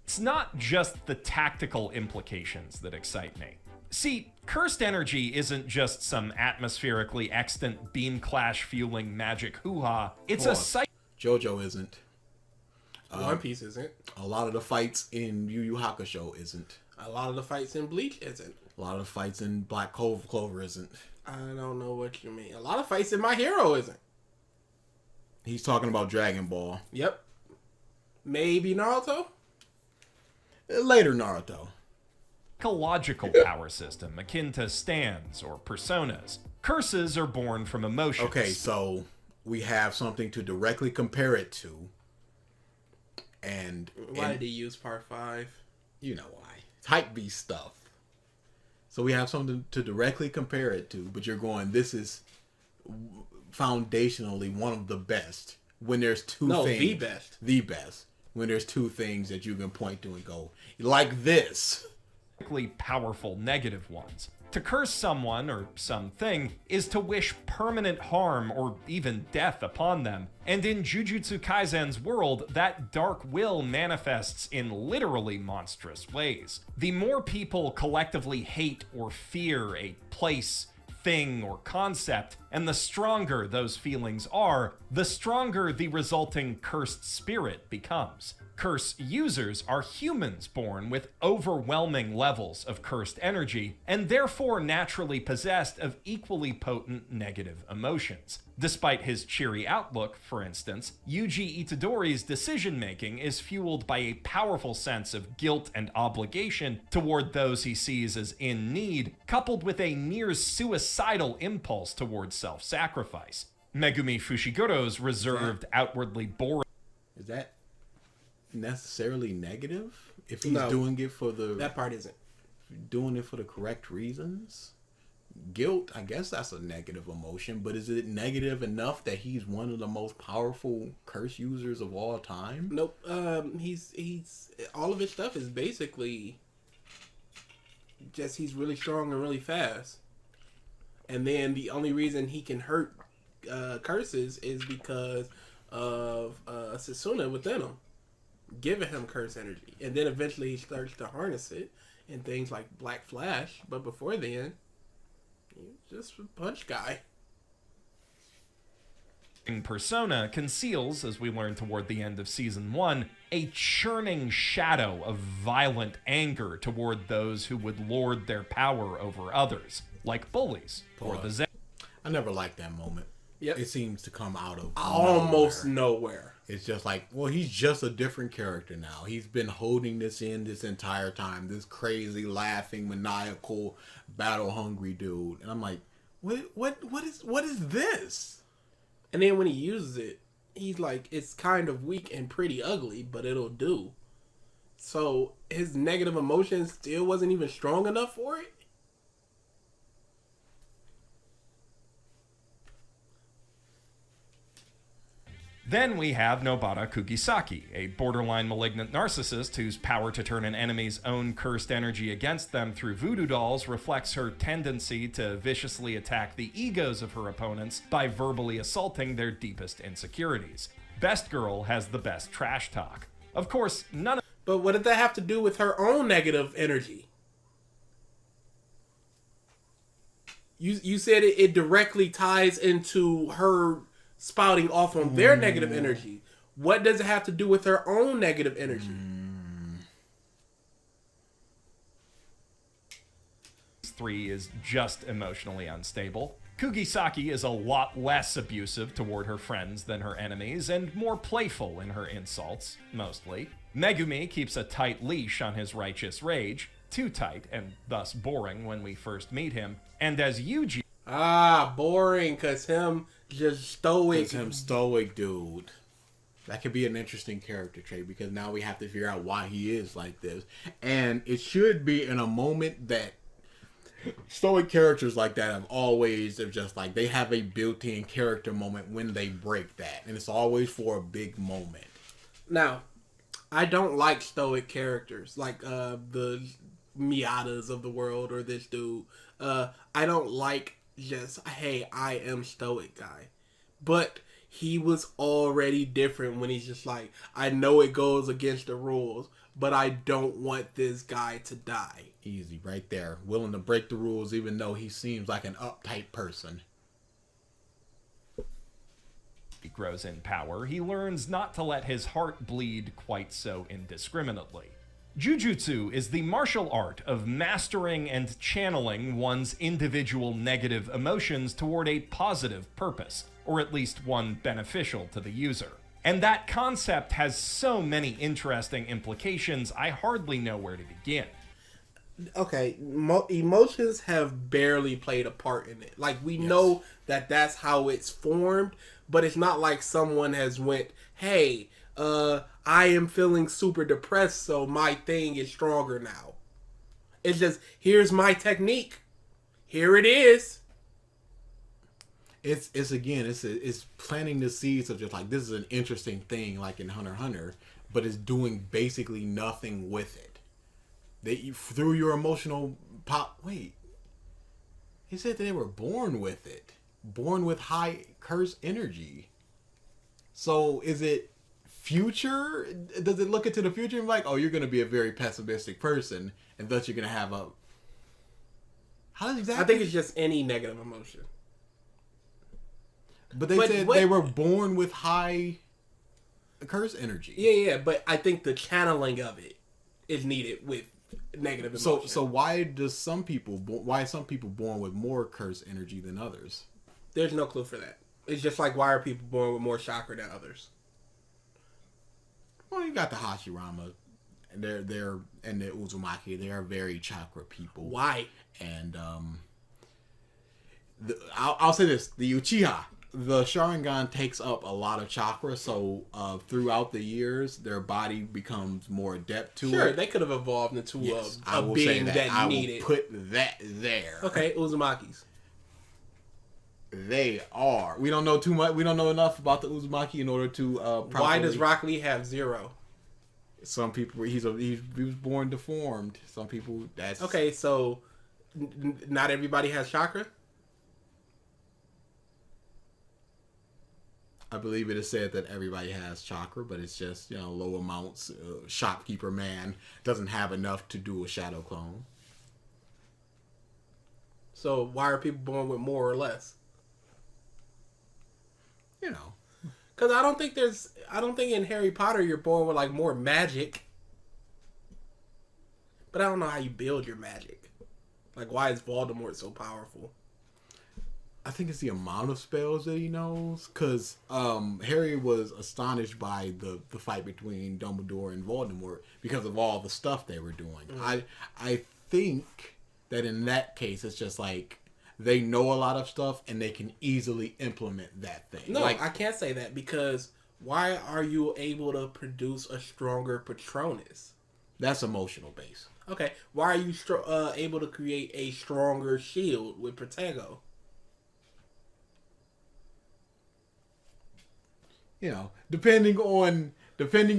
It's not just the tactical implications that excite me. See, cursed energy isn't just some atmospherically extant beam clash fueling magic hoo-ha. It's a JoJo isn't. One Piece isn't. A lot of the fights in Yu Yu Hakusho isn't. A lot of the fights in Bleach isn't. A lot of the fights in Black Clover isn't. I don't know what you mean. A lot of fights in My Hero isn't. He's talking about Dragon Ball. Yep. Maybe Naruto? Later Naruto. Psychological power system akin to stands or personas. Curses are born from emotions. Okay, so we have something to directly compare it to. And why did he use part 5? You know why. Hype beast stuff. So we have something to directly compare it to, but you're going, this is foundationally one of the best. When there's two things. The best. The best. When there's two things that you can point to and go, like this. Powerful negative ones. To curse someone or something is to wish permanent harm or even death upon them. And in Jujutsu Kaisen's world, that dark will manifests in literally monstrous ways. The more people collectively hate or fear a place, thing, or concept, and the stronger those feelings are, the stronger the resulting cursed spirit becomes. Curse users are humans born with overwhelming levels of cursed energy, and therefore naturally possessed of equally potent negative emotions. Despite his cheery outlook, for instance, Yuji Itadori's decision-making is fueled by a powerful sense of guilt and obligation toward those he sees as in need, coupled with a near-suicidal impulse towards self-sacrifice. Megumi Fushiguro's reserved, outwardly boring... Is that necessarily negative? If he's doing it for the... That part isn't. Doing it for the correct reasons? Guilt, I guess that's a negative emotion, but is it negative enough that he's one of the most powerful curse users of all time? Nope. He's all of his stuff is basically just he's really strong and really fast. And then the only reason he can hurt curses is because of Sasuna within him, giving him curse energy. And then eventually he starts to harness it in things like Black Flash. But before then, he's just a punch guy. Persona conceals, as we learn toward the end of Season 1, a churning shadow of violent anger toward those who would lord their power over others, like bullies or the Zen. I never liked that moment. Yep. It seems to come out of almost nowhere. It's just like, well, he's just a different character now. He's been holding this in this entire time. This crazy, laughing, maniacal, battle-hungry dude. And I'm like, what is this? And then when he uses it, he's like, it's kind of weak and pretty ugly, but it'll do. So his negative emotions still wasn't even strong enough for it? Then we have Nobara Kugisaki, a borderline malignant narcissist whose power to turn an enemy's own cursed energy against them through voodoo dolls reflects her tendency to viciously attack the egos of her opponents by verbally assaulting their deepest insecurities. Best Girl has the best trash talk. Of course, none of... But what did that have to do with her own negative energy? You said it directly ties into her spouting off on their negative energy. What does it have to do with her own negative energy? 3 is just emotionally unstable. Kugisaki is a lot less abusive toward her friends than her enemies, and more playful in her insults, mostly. Megumi keeps a tight leash on his righteous rage, too tight and thus boring when we first meet him, and as Yuji... boring, cause him just stoic. Cause him stoic dude. That could be an interesting character trait, because now we have to figure out why he is like this. And it should be in a moment that stoic characters like that have always just like, they have a built-in character moment when they break that. And it's always for a big moment. Now, I don't like stoic characters like the Miatas of the world or this dude. I don't like just, hey, I am stoic guy. But he was already different when he's just like, I know it goes against the rules, but I don't want this guy to die. Easy, right there. Willing to break the rules even though he seems like an uptight person. He grows in power, he learns not to let his heart bleed quite so indiscriminately. Jujutsu is the martial art of mastering and channeling one's individual negative emotions toward a positive purpose, or at least one beneficial to the user. And that concept has so many interesting implications, I hardly know where to begin. Okay, emotions have barely played a part in it. Like, we know that that's how it's formed, but it's not like someone has went, hey, I am feeling super depressed, so my thing is stronger now. It's just, here's my technique. Here it is. It's planting the seeds of just like, this is an interesting thing, like in Hunter x Hunter, but it's doing basically nothing with it. Through your emotional pop. Wait, he said that they were born with it, born with high curse energy. So is it future? Does it look into the future and be like, oh, you're going to be a very pessimistic person, and thus you're going to have a... How does exactly? I think it's just any negative emotion. But they said they were born with high curse energy. Yeah, but I think the channeling of it is needed with negative emotion. So why some people born with more curse energy than others? There's no clue for that. It's just like, why are people born with more chakra than others? Well, you got the Hashirama, and they're and the Uzumaki. They are very chakra people. Why? And I'll say this: the Uchiha, the Sharingan takes up a lot of chakra. So throughout the years, their body becomes more adept to it. Sure, they could have evolved into a being that needed. I will put that there. Okay, Uzumakis. They are. We don't know too much. We don't know enough about the Uzumaki in order to. Why does Rock Lee have 0? Some people he was born deformed. Some people that's okay. So not everybody has chakra. I believe it is said that everybody has chakra, but it's just low amounts. Shopkeeper man doesn't have enough to do a shadow clone. So why are people born with more or less? Because I don't think in Harry Potter you're born with like more magic. But I don't know how you build your magic. Like, why is Voldemort so powerful? I think it's the amount of spells that he knows. Because Harry was astonished by the fight between Dumbledore and Voldemort because of all the stuff they were doing. Mm. I think that in that case it's just like they know a lot of stuff and they can easily implement that thing. No, I can't say that, because why are you able to produce a stronger Patronus? That's emotional base. Okay, why are you able to create a stronger shield with Protego? Depending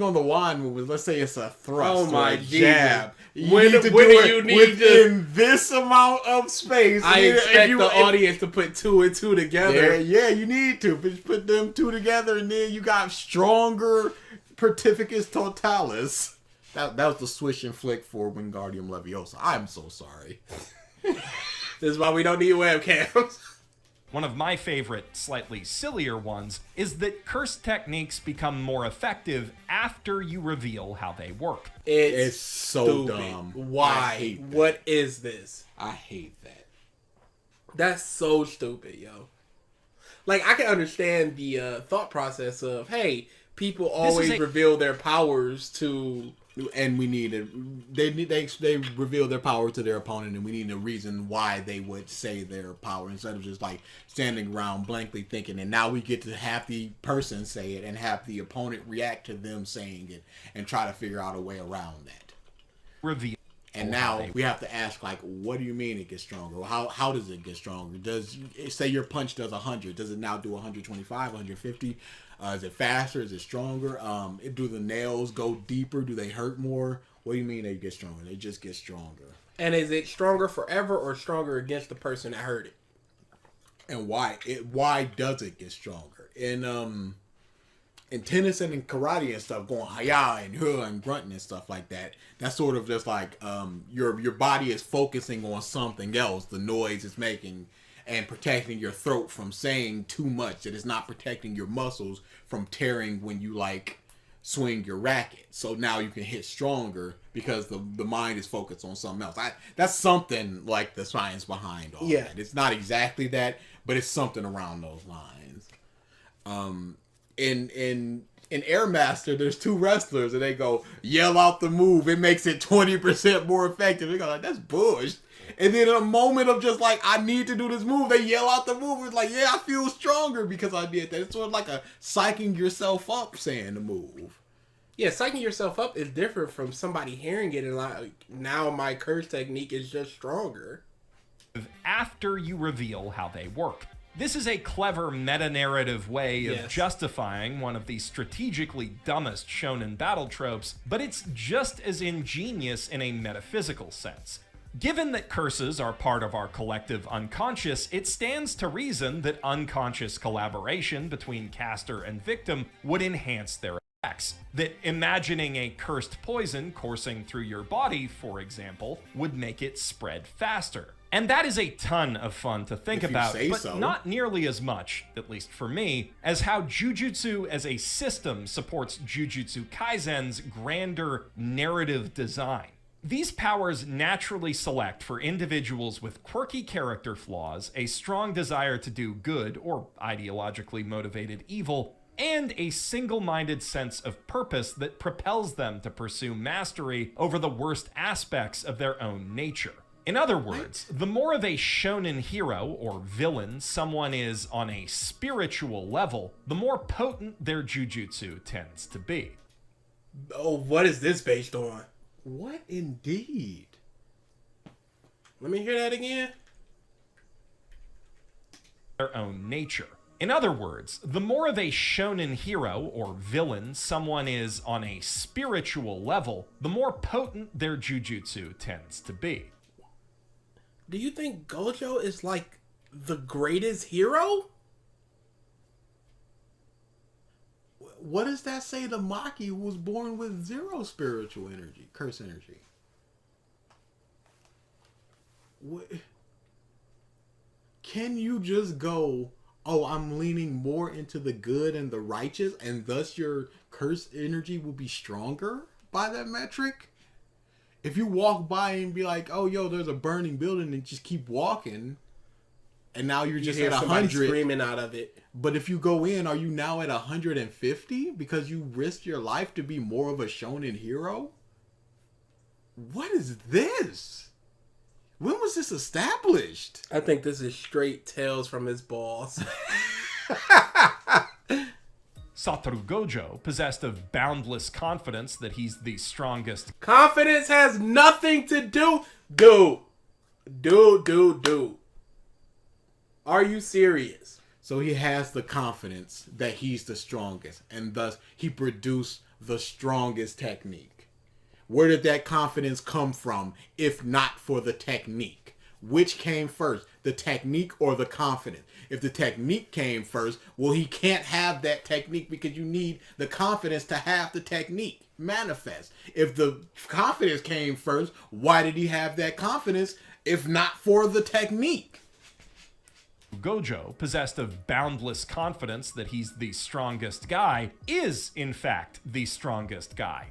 on the wand movements, let's say it's a thrust or a jab. Jesus. You need to do it within this amount of space. I expect the audience to put 2 and 2 together. Yeah, you need to. Just put them 2 together, and then you got stronger Pertificus Totalis. That was the swish and flick for Wingardium Leviosa. I'm so sorry. This is why we don't need webcams. One of my favorite, slightly sillier ones is that curse techniques become more effective after you reveal how they work. It's so stupid. dumb. Why? What is this? I hate that. That's so stupid, yo. Like, I can understand the thought process of, hey, people always reveal their powers to... And we need they reveal their power to their opponent, and we need a reason why they would say their power instead of just like standing around blankly thinking. And now we get to have the person say it and have the opponent react to them saying it and try to figure out a way around that. Reveal. And now we have to ask, like, what do you mean it gets stronger? How does it get stronger? Does, say your punch does 100, does it now do 125, 150? Is it faster? Is it stronger? Do the nails go deeper? Do they hurt more? What do you mean they get stronger? They just get stronger. And is it stronger forever or stronger against the person that hurt it? And why does it get stronger? In tennis and in karate and stuff, going hi-ya and huh and grunting and stuff like that, that's sort of just like your body is focusing on something else, the noise it's making, and protecting your throat from saying too much, that it's not protecting your muscles from tearing when you like swing your racket. So now you can hit stronger because the mind is focused on something else. That's something like the science behind all that. It's not exactly that, but it's something around those lines. In Air Master, there's two wrestlers and they go, yell out the move. It makes it 20% more effective. They go like, that's bullshit. And then in a moment of just like, I need to do this move, they yell out the move. It's like, yeah, I feel stronger because I did that. It's sort of like a psyching yourself up saying the move. Yeah, psyching yourself up is different from somebody hearing it and like, now my curse technique is just stronger. After you reveal how they work. This is a clever meta-narrative way of justifying one of the strategically dumbest shonen battle tropes, but it's just as ingenious in a metaphysical sense. Given that curses are part of our collective unconscious, it stands to reason that unconscious collaboration between caster and victim would enhance their effects. That imagining a cursed poison coursing through your body, for example, would make it spread faster. And that is a ton of fun to think about, but not nearly as much, at least for me, as how Jujutsu as a system supports Jujutsu Kaisen's grander narrative design. These powers naturally select for individuals with quirky character flaws, a strong desire to do good or ideologically motivated evil, and a single-minded sense of purpose that propels them to pursue mastery over the worst aspects of their own nature. In other words, the more of a shonen hero or villain someone is on a spiritual level, the more potent their jujutsu tends to be. Oh, what is this based on? What indeed? Let me hear that again. Their own nature. In other words, the more of a shonen hero or villain someone is on a spiritual level, the more potent their jujutsu tends to be. Do you think Gojo is like the greatest hero? What does that say to Maki, who was born with zero spiritual energy, curse energy? What? Can you just go, oh, I'm leaning more into the good and the righteous, and thus your curse energy will be stronger by that metric? If you walk by and be like, oh, yo, there's a burning building, and just keep walking, and now you're just at 100 screaming out of it. But if you go in, are you now at 150 because you risked your life to be more of a shonen hero? What is this? When was this established? I think this is straight tales from his balls. Satoru Gojo, possessed of boundless confidence that he's the strongest. Confidence has nothing to do. Dude. Are you serious? So he has the confidence that he's the strongest, and thus he produced the strongest technique. Where did that confidence come from, if not for the technique? Which came first, the technique or the confidence? If the technique came first, well, he can't have that technique because you need the confidence to have the technique manifest. If the confidence came first, why did he have that confidence if not for the technique. Gojo, possessed of boundless confidence that he's the strongest guy, is, in fact, the strongest guy.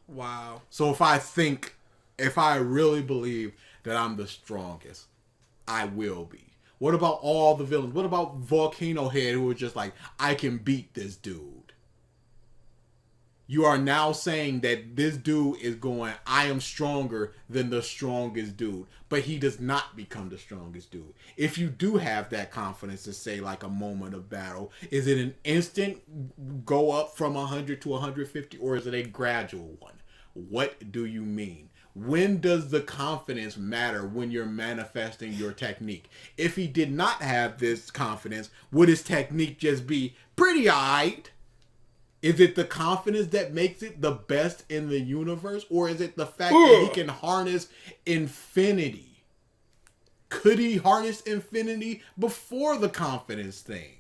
Wow. So if I really believe that I'm the strongest, I will be. What about all the villains? What about Volcano Head, who were just like, I can beat this dude? You are now saying that this dude is going, I am stronger than the strongest dude. But he does not become the strongest dude. If you do have that confidence to say, like, a moment of battle, is it an instant go up from 100 to 150, or is it a gradual one? What do you mean? When does the confidence matter when you're manifesting your technique? If he did not have this confidence, would his technique just be pretty alright? Is it the confidence that makes it the best in the universe? Or is it the fact that he can harness infinity? Could he harness infinity before the confidence thing?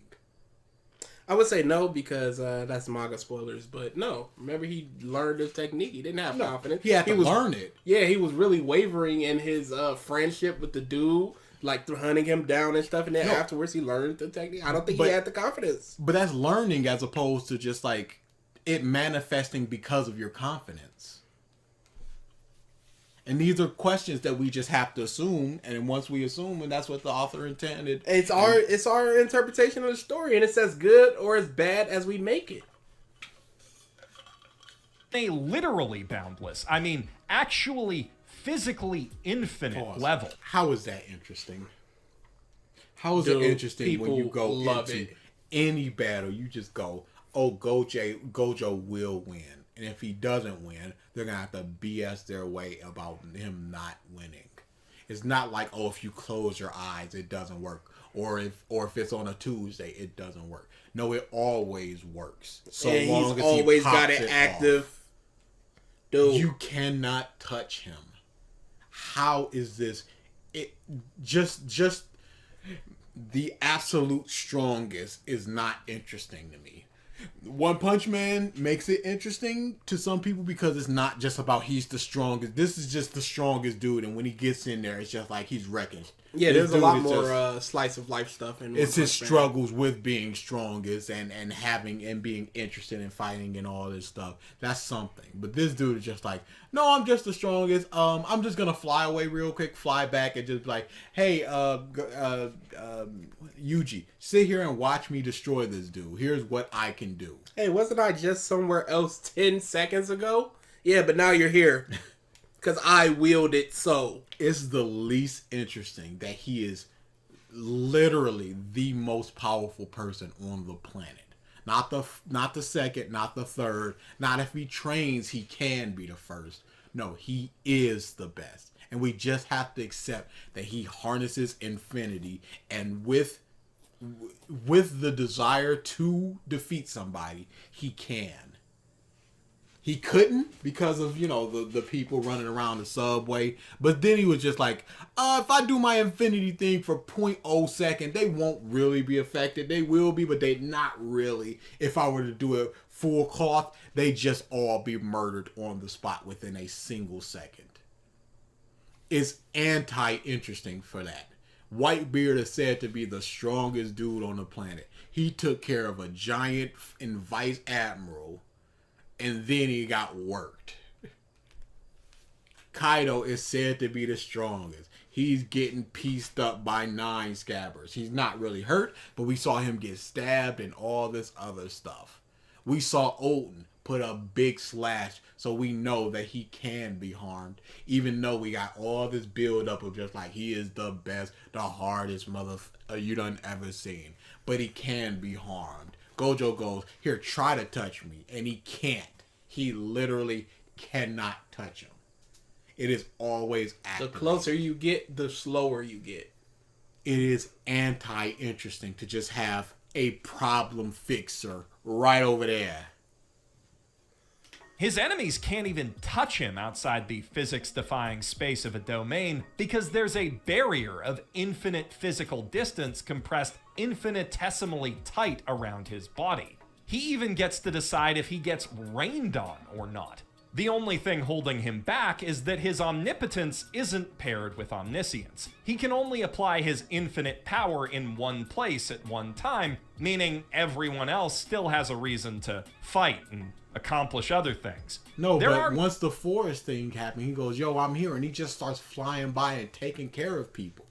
I would say no, because that's manga spoilers. But no, remember, he learned his technique. He didn't have confidence. He had to learn it. Yeah, he was really wavering in his friendship with the dude, like hunting him down and stuff. And then afterwards, he learned the technique. I don't think he had the confidence. But that's learning as opposed to just like it manifesting because of your confidence. And these are questions that we just have to assume, and once we assume, and that's what the author intended. It's our interpretation of the story, and it's as good or as bad as we make it. They literally boundless. I mean, actually physically infinite level. How is that interesting? How is it interesting when you go into any battle, you just go, oh, Gojo will win. And if he doesn't win, they're going to have to BS their way about him not winning. It's not like, oh, if you close your eyes, it doesn't work. Or if it's on a Tuesday, it doesn't work. No, it always works. So and long he's as always he pops got it active. Off. Dude. You cannot touch him. How is this? It just the absolute strongest is not interesting to me. One Punch Man makes it interesting to some people because it's not just about he's the strongest. This is just the strongest dude, and when he gets in there, it's just like he's wrecking. Yeah, there's a lot more slice of life stuff in it's his struggles with being strongest and having and being interested in fighting and all this stuff. That's something. But this dude is just like, no, I'm just the strongest. I'm just gonna fly away real quick, fly back, and just like, hey, Yuji, sit here and watch me destroy this dude. Here's what I can do. Hey, wasn't I just somewhere else 10 seconds ago? Yeah, but now you're here. Because I willed it so. It's the least interesting that he is literally the most powerful person on the planet. Not the second, not the third. Not if he trains, he can be the first. No, he is the best. And we just have to accept that he harnesses infinity. And with the desire to defeat somebody, he can. He couldn't because of, the people running around the subway. But then he was just like, if I do my infinity thing for 0.0 second, they won't really be affected. They will be, but they not really. If I were to do it full cloth, they just all be murdered on the spot within a single second. It's anti-interesting for that. Whitebeard is said to be the strongest dude on the planet. He took care of a giant and vice admiral, and then he got worked. Kaido is said to be the strongest. He's getting pieced up by 9 scabbers. He's not really hurt, but we saw him get stabbed and all this other stuff. We saw Odin put a big slash, so we know that he can be harmed, even though we got all this build up of just like, he is the best, the hardest you done ever seen. But he can be harmed. Gojo goes, here, try to touch me. And he can't. He literally cannot touch him. It is always active. The closer you get, the slower you get. It is anti-interesting to just have a problem fixer right over there. His enemies can't even touch him outside the physics-defying space of a domain because there's a barrier of infinite physical distance compressed infinitesimally tight around his body. He even gets to decide if he gets rained on or not. The only thing holding him back is that his omnipotence isn't paired with omniscience. He can only apply his infinite power in one place at one time, meaning everyone else still has a reason to fight and accomplish other things. No, but once the forest thing happened, he goes, yo, I'm here, and he just starts flying by and taking care of people.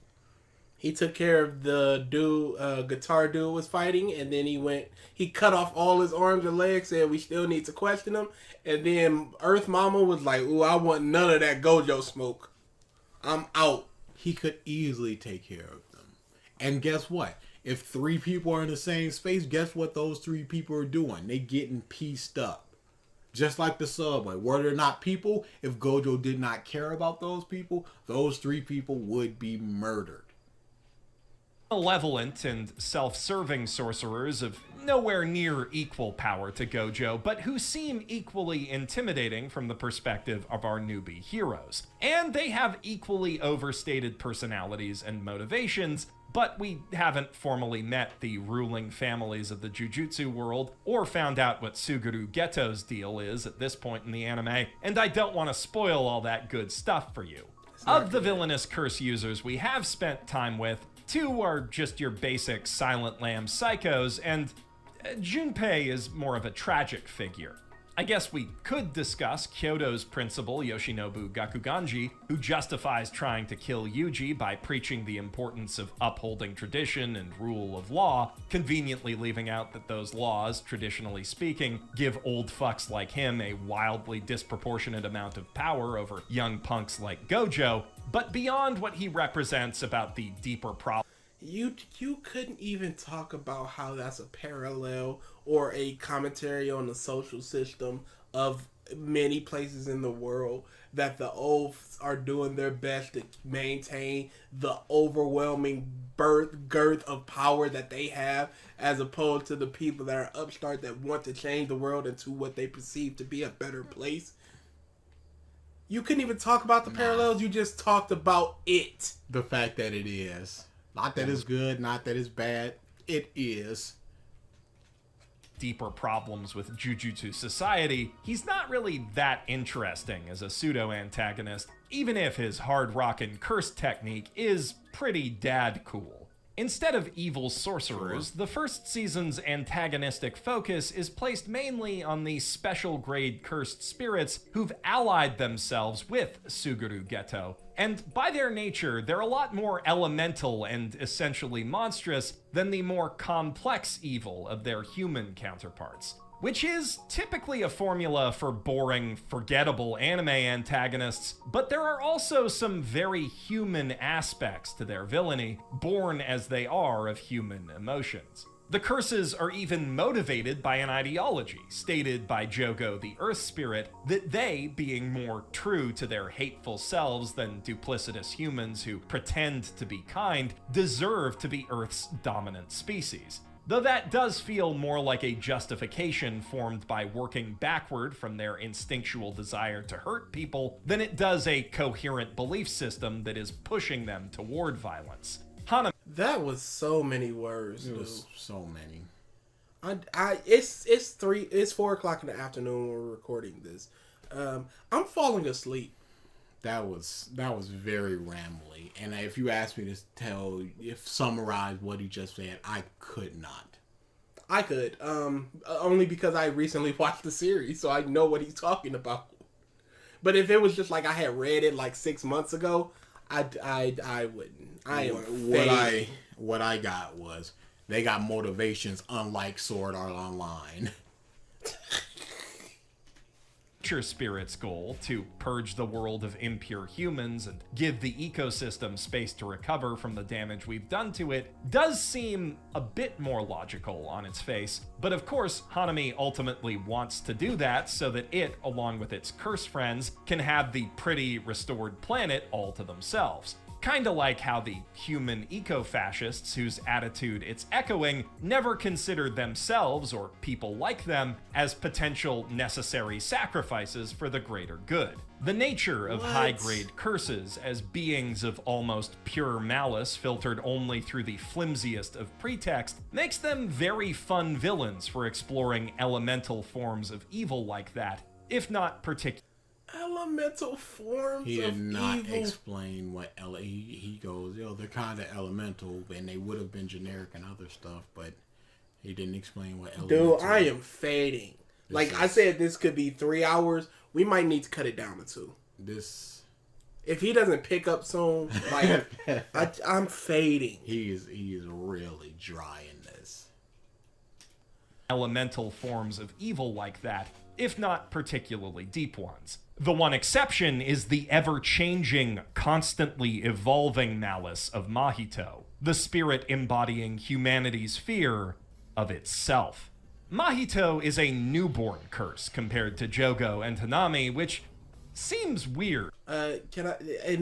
He took care of the dude, guitar dude was fighting, and then he cut off all his arms and legs, said we still need to question him, and then Earth Mama was like, ooh, I want none of that Gojo smoke. I'm out. He could easily take care of them. And guess what? If 3 people are in the same space, guess what those 3 people are doing? They getting pieced up. Just like the subway. Were there not people, if Gojo did not care about those 3 people would be murdered. Malevolent and self-serving sorcerers of nowhere near equal power to Gojo, but who seem equally intimidating from the perspective of our newbie heroes. And they have equally overstated personalities and motivations, but we haven't formally met the ruling families of the Jujutsu world or found out what Suguru Geto's deal is at this point in the anime, and I don't want to spoil all that good stuff for you. Of the villainous curse users we have spent time with, 2 are just your basic Silent Lamb psychos, and Junpei is more of a tragic figure. I guess we could discuss Kyoto's principal, Yoshinobu Gakuganji, who justifies trying to kill Yuji by preaching the importance of upholding tradition and rule of law, conveniently leaving out that those laws, traditionally speaking, give old fucks like him a wildly disproportionate amount of power over young punks like Gojo. But beyond what he represents about the deeper problem, You couldn't even talk about how that's a parallel or a commentary on the social system of many places in the world, that the oafs are doing their best to maintain the overwhelming girth of power that they have, as opposed to the people that are upstart that want to change the world into what they perceive to be a better place. You couldn't even talk about the parallels, you just talked about it. The fact that it is. Not that it's good, not that it's bad. It is. Deeper problems with Jujutsu society, he's not really that interesting as a pseudo-antagonist, even if his hard rockin' curse technique is pretty dad cool. Instead of evil sorcerers, the first season's antagonistic focus is placed mainly on the special grade cursed spirits who've allied themselves with Suguru Geto. And by their nature, they're a lot more elemental and essentially monstrous than the more complex evil of their human counterparts. Which is typically a formula for boring, forgettable anime antagonists, but there are also some very human aspects to their villainy, born as they are of human emotions. The curses are even motivated by an ideology, stated by Jogo the Earth Spirit, that they, being more true to their hateful selves than duplicitous humans who pretend to be kind, deserve to be Earth's dominant species. Though that does feel more like a justification formed by working backward from their instinctual desire to hurt people than it does a coherent belief system that is pushing them toward violence. That was so many words, dude. It was so many. It's 4 o'clock in the afternoon when we're recording this. I'm falling asleep. That was very rambly, and if you asked me to summarize what he just said, I could not. I could, only because I recently watched the series, so I know what he's talking about. But if it was just like I had read it like 6 months ago, I wouldn't. What I got was they got motivations unlike Sword Art Online. Nature Spirit's goal, to purge the world of impure humans and give the ecosystem space to recover from the damage we've done to it, does seem a bit more logical on its face, but of course Hanami ultimately wants to do that so that it, along with its curse friends, can have the pretty restored planet all to themselves. Kinda like how the human eco-fascists, whose attitude it's echoing, never considered themselves, or people like them, as potential necessary sacrifices for the greater good. The nature of high-grade curses as beings of almost pure malice filtered only through the flimsiest of pretext makes them very fun villains for exploring elemental forms of evil like that, if not particularly. Elemental forms He of did not evil. explain what he goes, they're kind of elemental, and they would have been generic and other stuff, but he didn't explain what elemental. Dude, I am fading. I said, this could be 3 hours. We might need to cut it down to 2. If he doesn't pick up soon, I'm fading. He is really dry in this. Elemental forms of evil like that, if not particularly deep ones. The one exception is the ever-changing, constantly evolving malice of Mahito, the spirit embodying humanity's fear of itself. Mahito is a newborn curse compared to Jogo and Hanami, which seems weird. And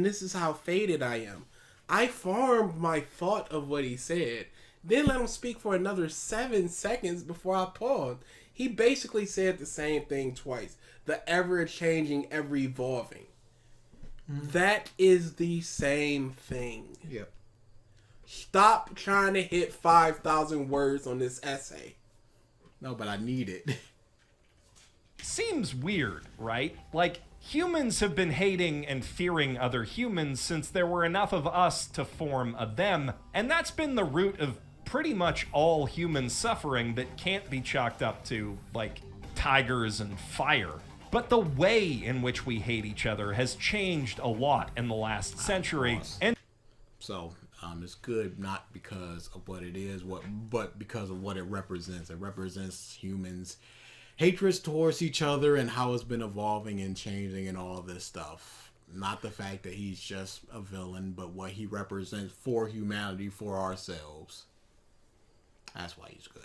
this is how faded I am. I formed my thought of what he said, then let him speak for another 7 seconds before I paused. He basically said the same thing twice. The ever-changing, ever-evolving. That is the same thing. Yep. Stop trying to hit 5,000 words on this essay. No, but I need it. Seems weird, right? Like, humans have been hating and fearing other humans since there were enough of us to form a them, and that's been the root of pretty much all human suffering that can't be chalked up to, like, tigers and fire. But the way in which we hate each other has changed a lot in the last century, and so it's good not because of what it is, but because of what it represents. It represents humans' hatreds towards each other and how it's been evolving and changing and all this stuff. Not the fact that he's just a villain, but what he represents for humanity, for ourselves. That's why he's good.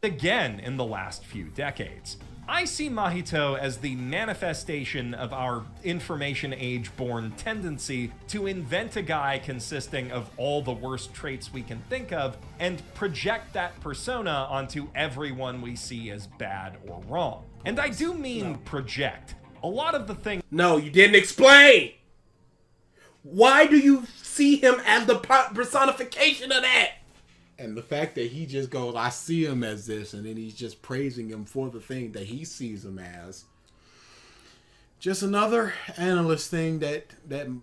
again in the last few decades. I see Mahito as the manifestation of our information age-born tendency to invent a guy consisting of all the worst traits we can think of and project that persona onto everyone we see as bad or wrong. And I do mean project. A lot of the things... No, you didn't explain! Why do you see him as the personification of that? And the fact that he just goes, I see him as this, and then he's just praising him for the thing that he sees him as. Just another analyst thing that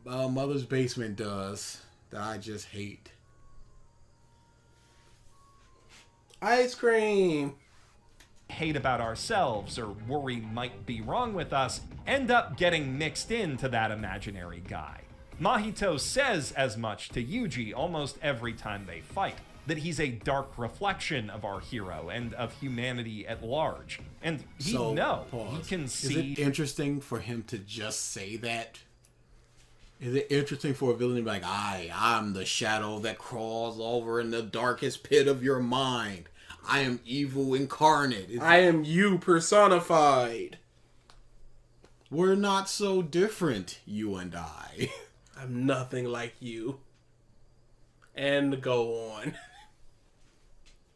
Mother's Basement does that I just hate. Ice cream. hate about ourselves or worry might be wrong with us end up getting mixed into that imaginary guy. Mahito says as much to Yuji almost every time they fight, that he's a dark reflection of our hero and of humanity at large. And he can see... Is it interesting for him to just say that? Is it interesting for a villain to be like, I'm the shadow that crawls over in the darkest pit of your mind. I am evil incarnate. I am you personified. We're not so different, you and I. I'm nothing like you. And go on.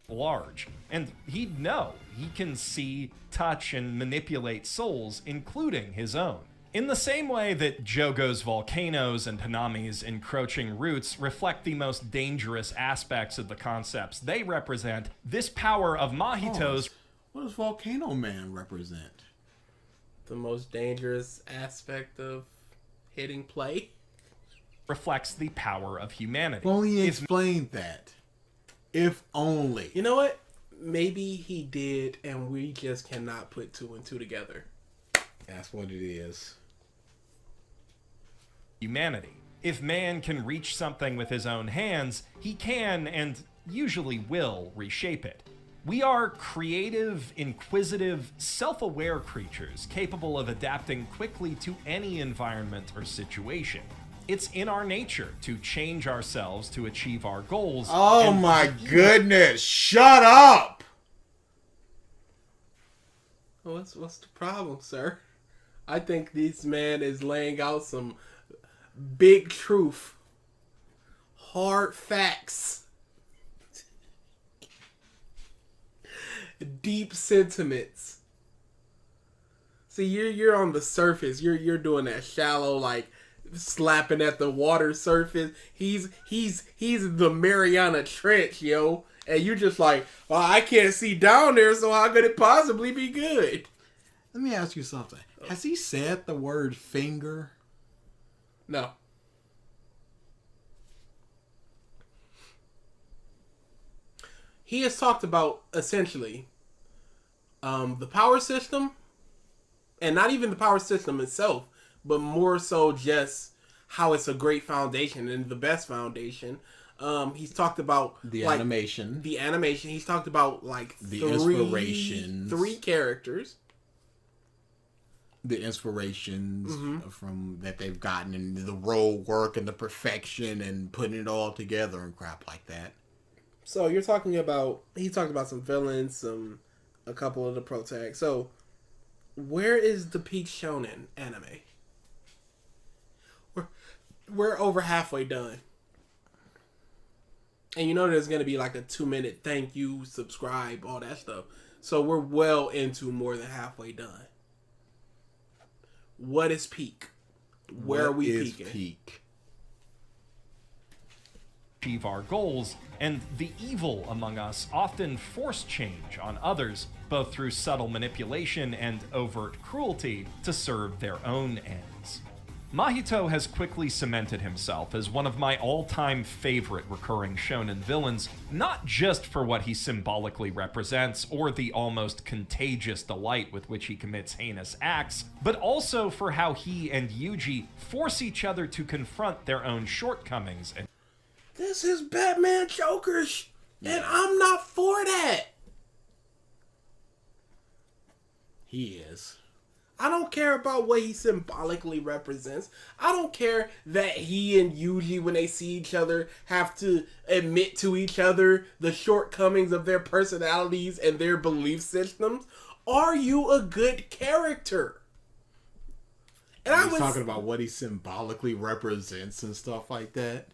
large. And he'd know. He can see, touch, and manipulate souls, including his own. In the same way that Jogo's volcanoes and Hanami's encroaching roots reflect the most dangerous aspects of the concepts they represent, this power of Mahito's... What does Volcano Man represent? The most dangerous aspect of hitting play? reflects the power of humanity. If only he explained that. If only. You know what? Maybe he did, and we just cannot put 2 and 2 together. That's what it is. Humanity. If man can reach something with his own hands, he can, and usually will, reshape it. We are creative, inquisitive, self-aware creatures capable of adapting quickly to any environment or situation. It's in our nature to change ourselves to achieve our goals. Oh my goodness! Shut up! What's the problem, sir? I think this man is laying out some big truth. Hard facts. Deep sentiments. See, you're on the surface. You're doing that shallow, like, slapping at the water surface. He's the Mariana Trench, yo. And you just like, well, I can't see down there, so how could it possibly be good? Let me ask you something. Has he said the word finger? No. He has talked about, essentially, the power system, and not even the power system itself, but more so just how it's a great foundation and the best foundation. He's talked about The like, animation. The animation. He's talked about like The inspirations. 3 characters. The inspirations from that they've gotten, and the role work and the perfection and putting it all together and crap like that. So you're talking about, he talked about some villains, a couple of the protagonists. So where is the peak shonen anime? We're over halfway done. And you know there's going to be like a 2-minute thank you, subscribe, all that stuff. So we're well into more than halfway done. What is peak? Where are we peaking? Peak? Achieve our goals, and the evil among us often force change on others, both through subtle manipulation and overt cruelty, to serve their own ends. Mahito has quickly cemented himself as one of my all-time favorite recurring shonen villains, not just for what he symbolically represents or the almost contagious delight with which he commits heinous acts, but also for how he and Yuji force each other to confront their own shortcomings. And this is Batman Jokers, and I'm not for that. He is. I don't care about what he symbolically represents. I don't care that he and Yuji, when they see each other, have to admit to each other the shortcomings of their personalities and their belief systems. Are you a good character? And I was talking about what he symbolically represents and stuff like that.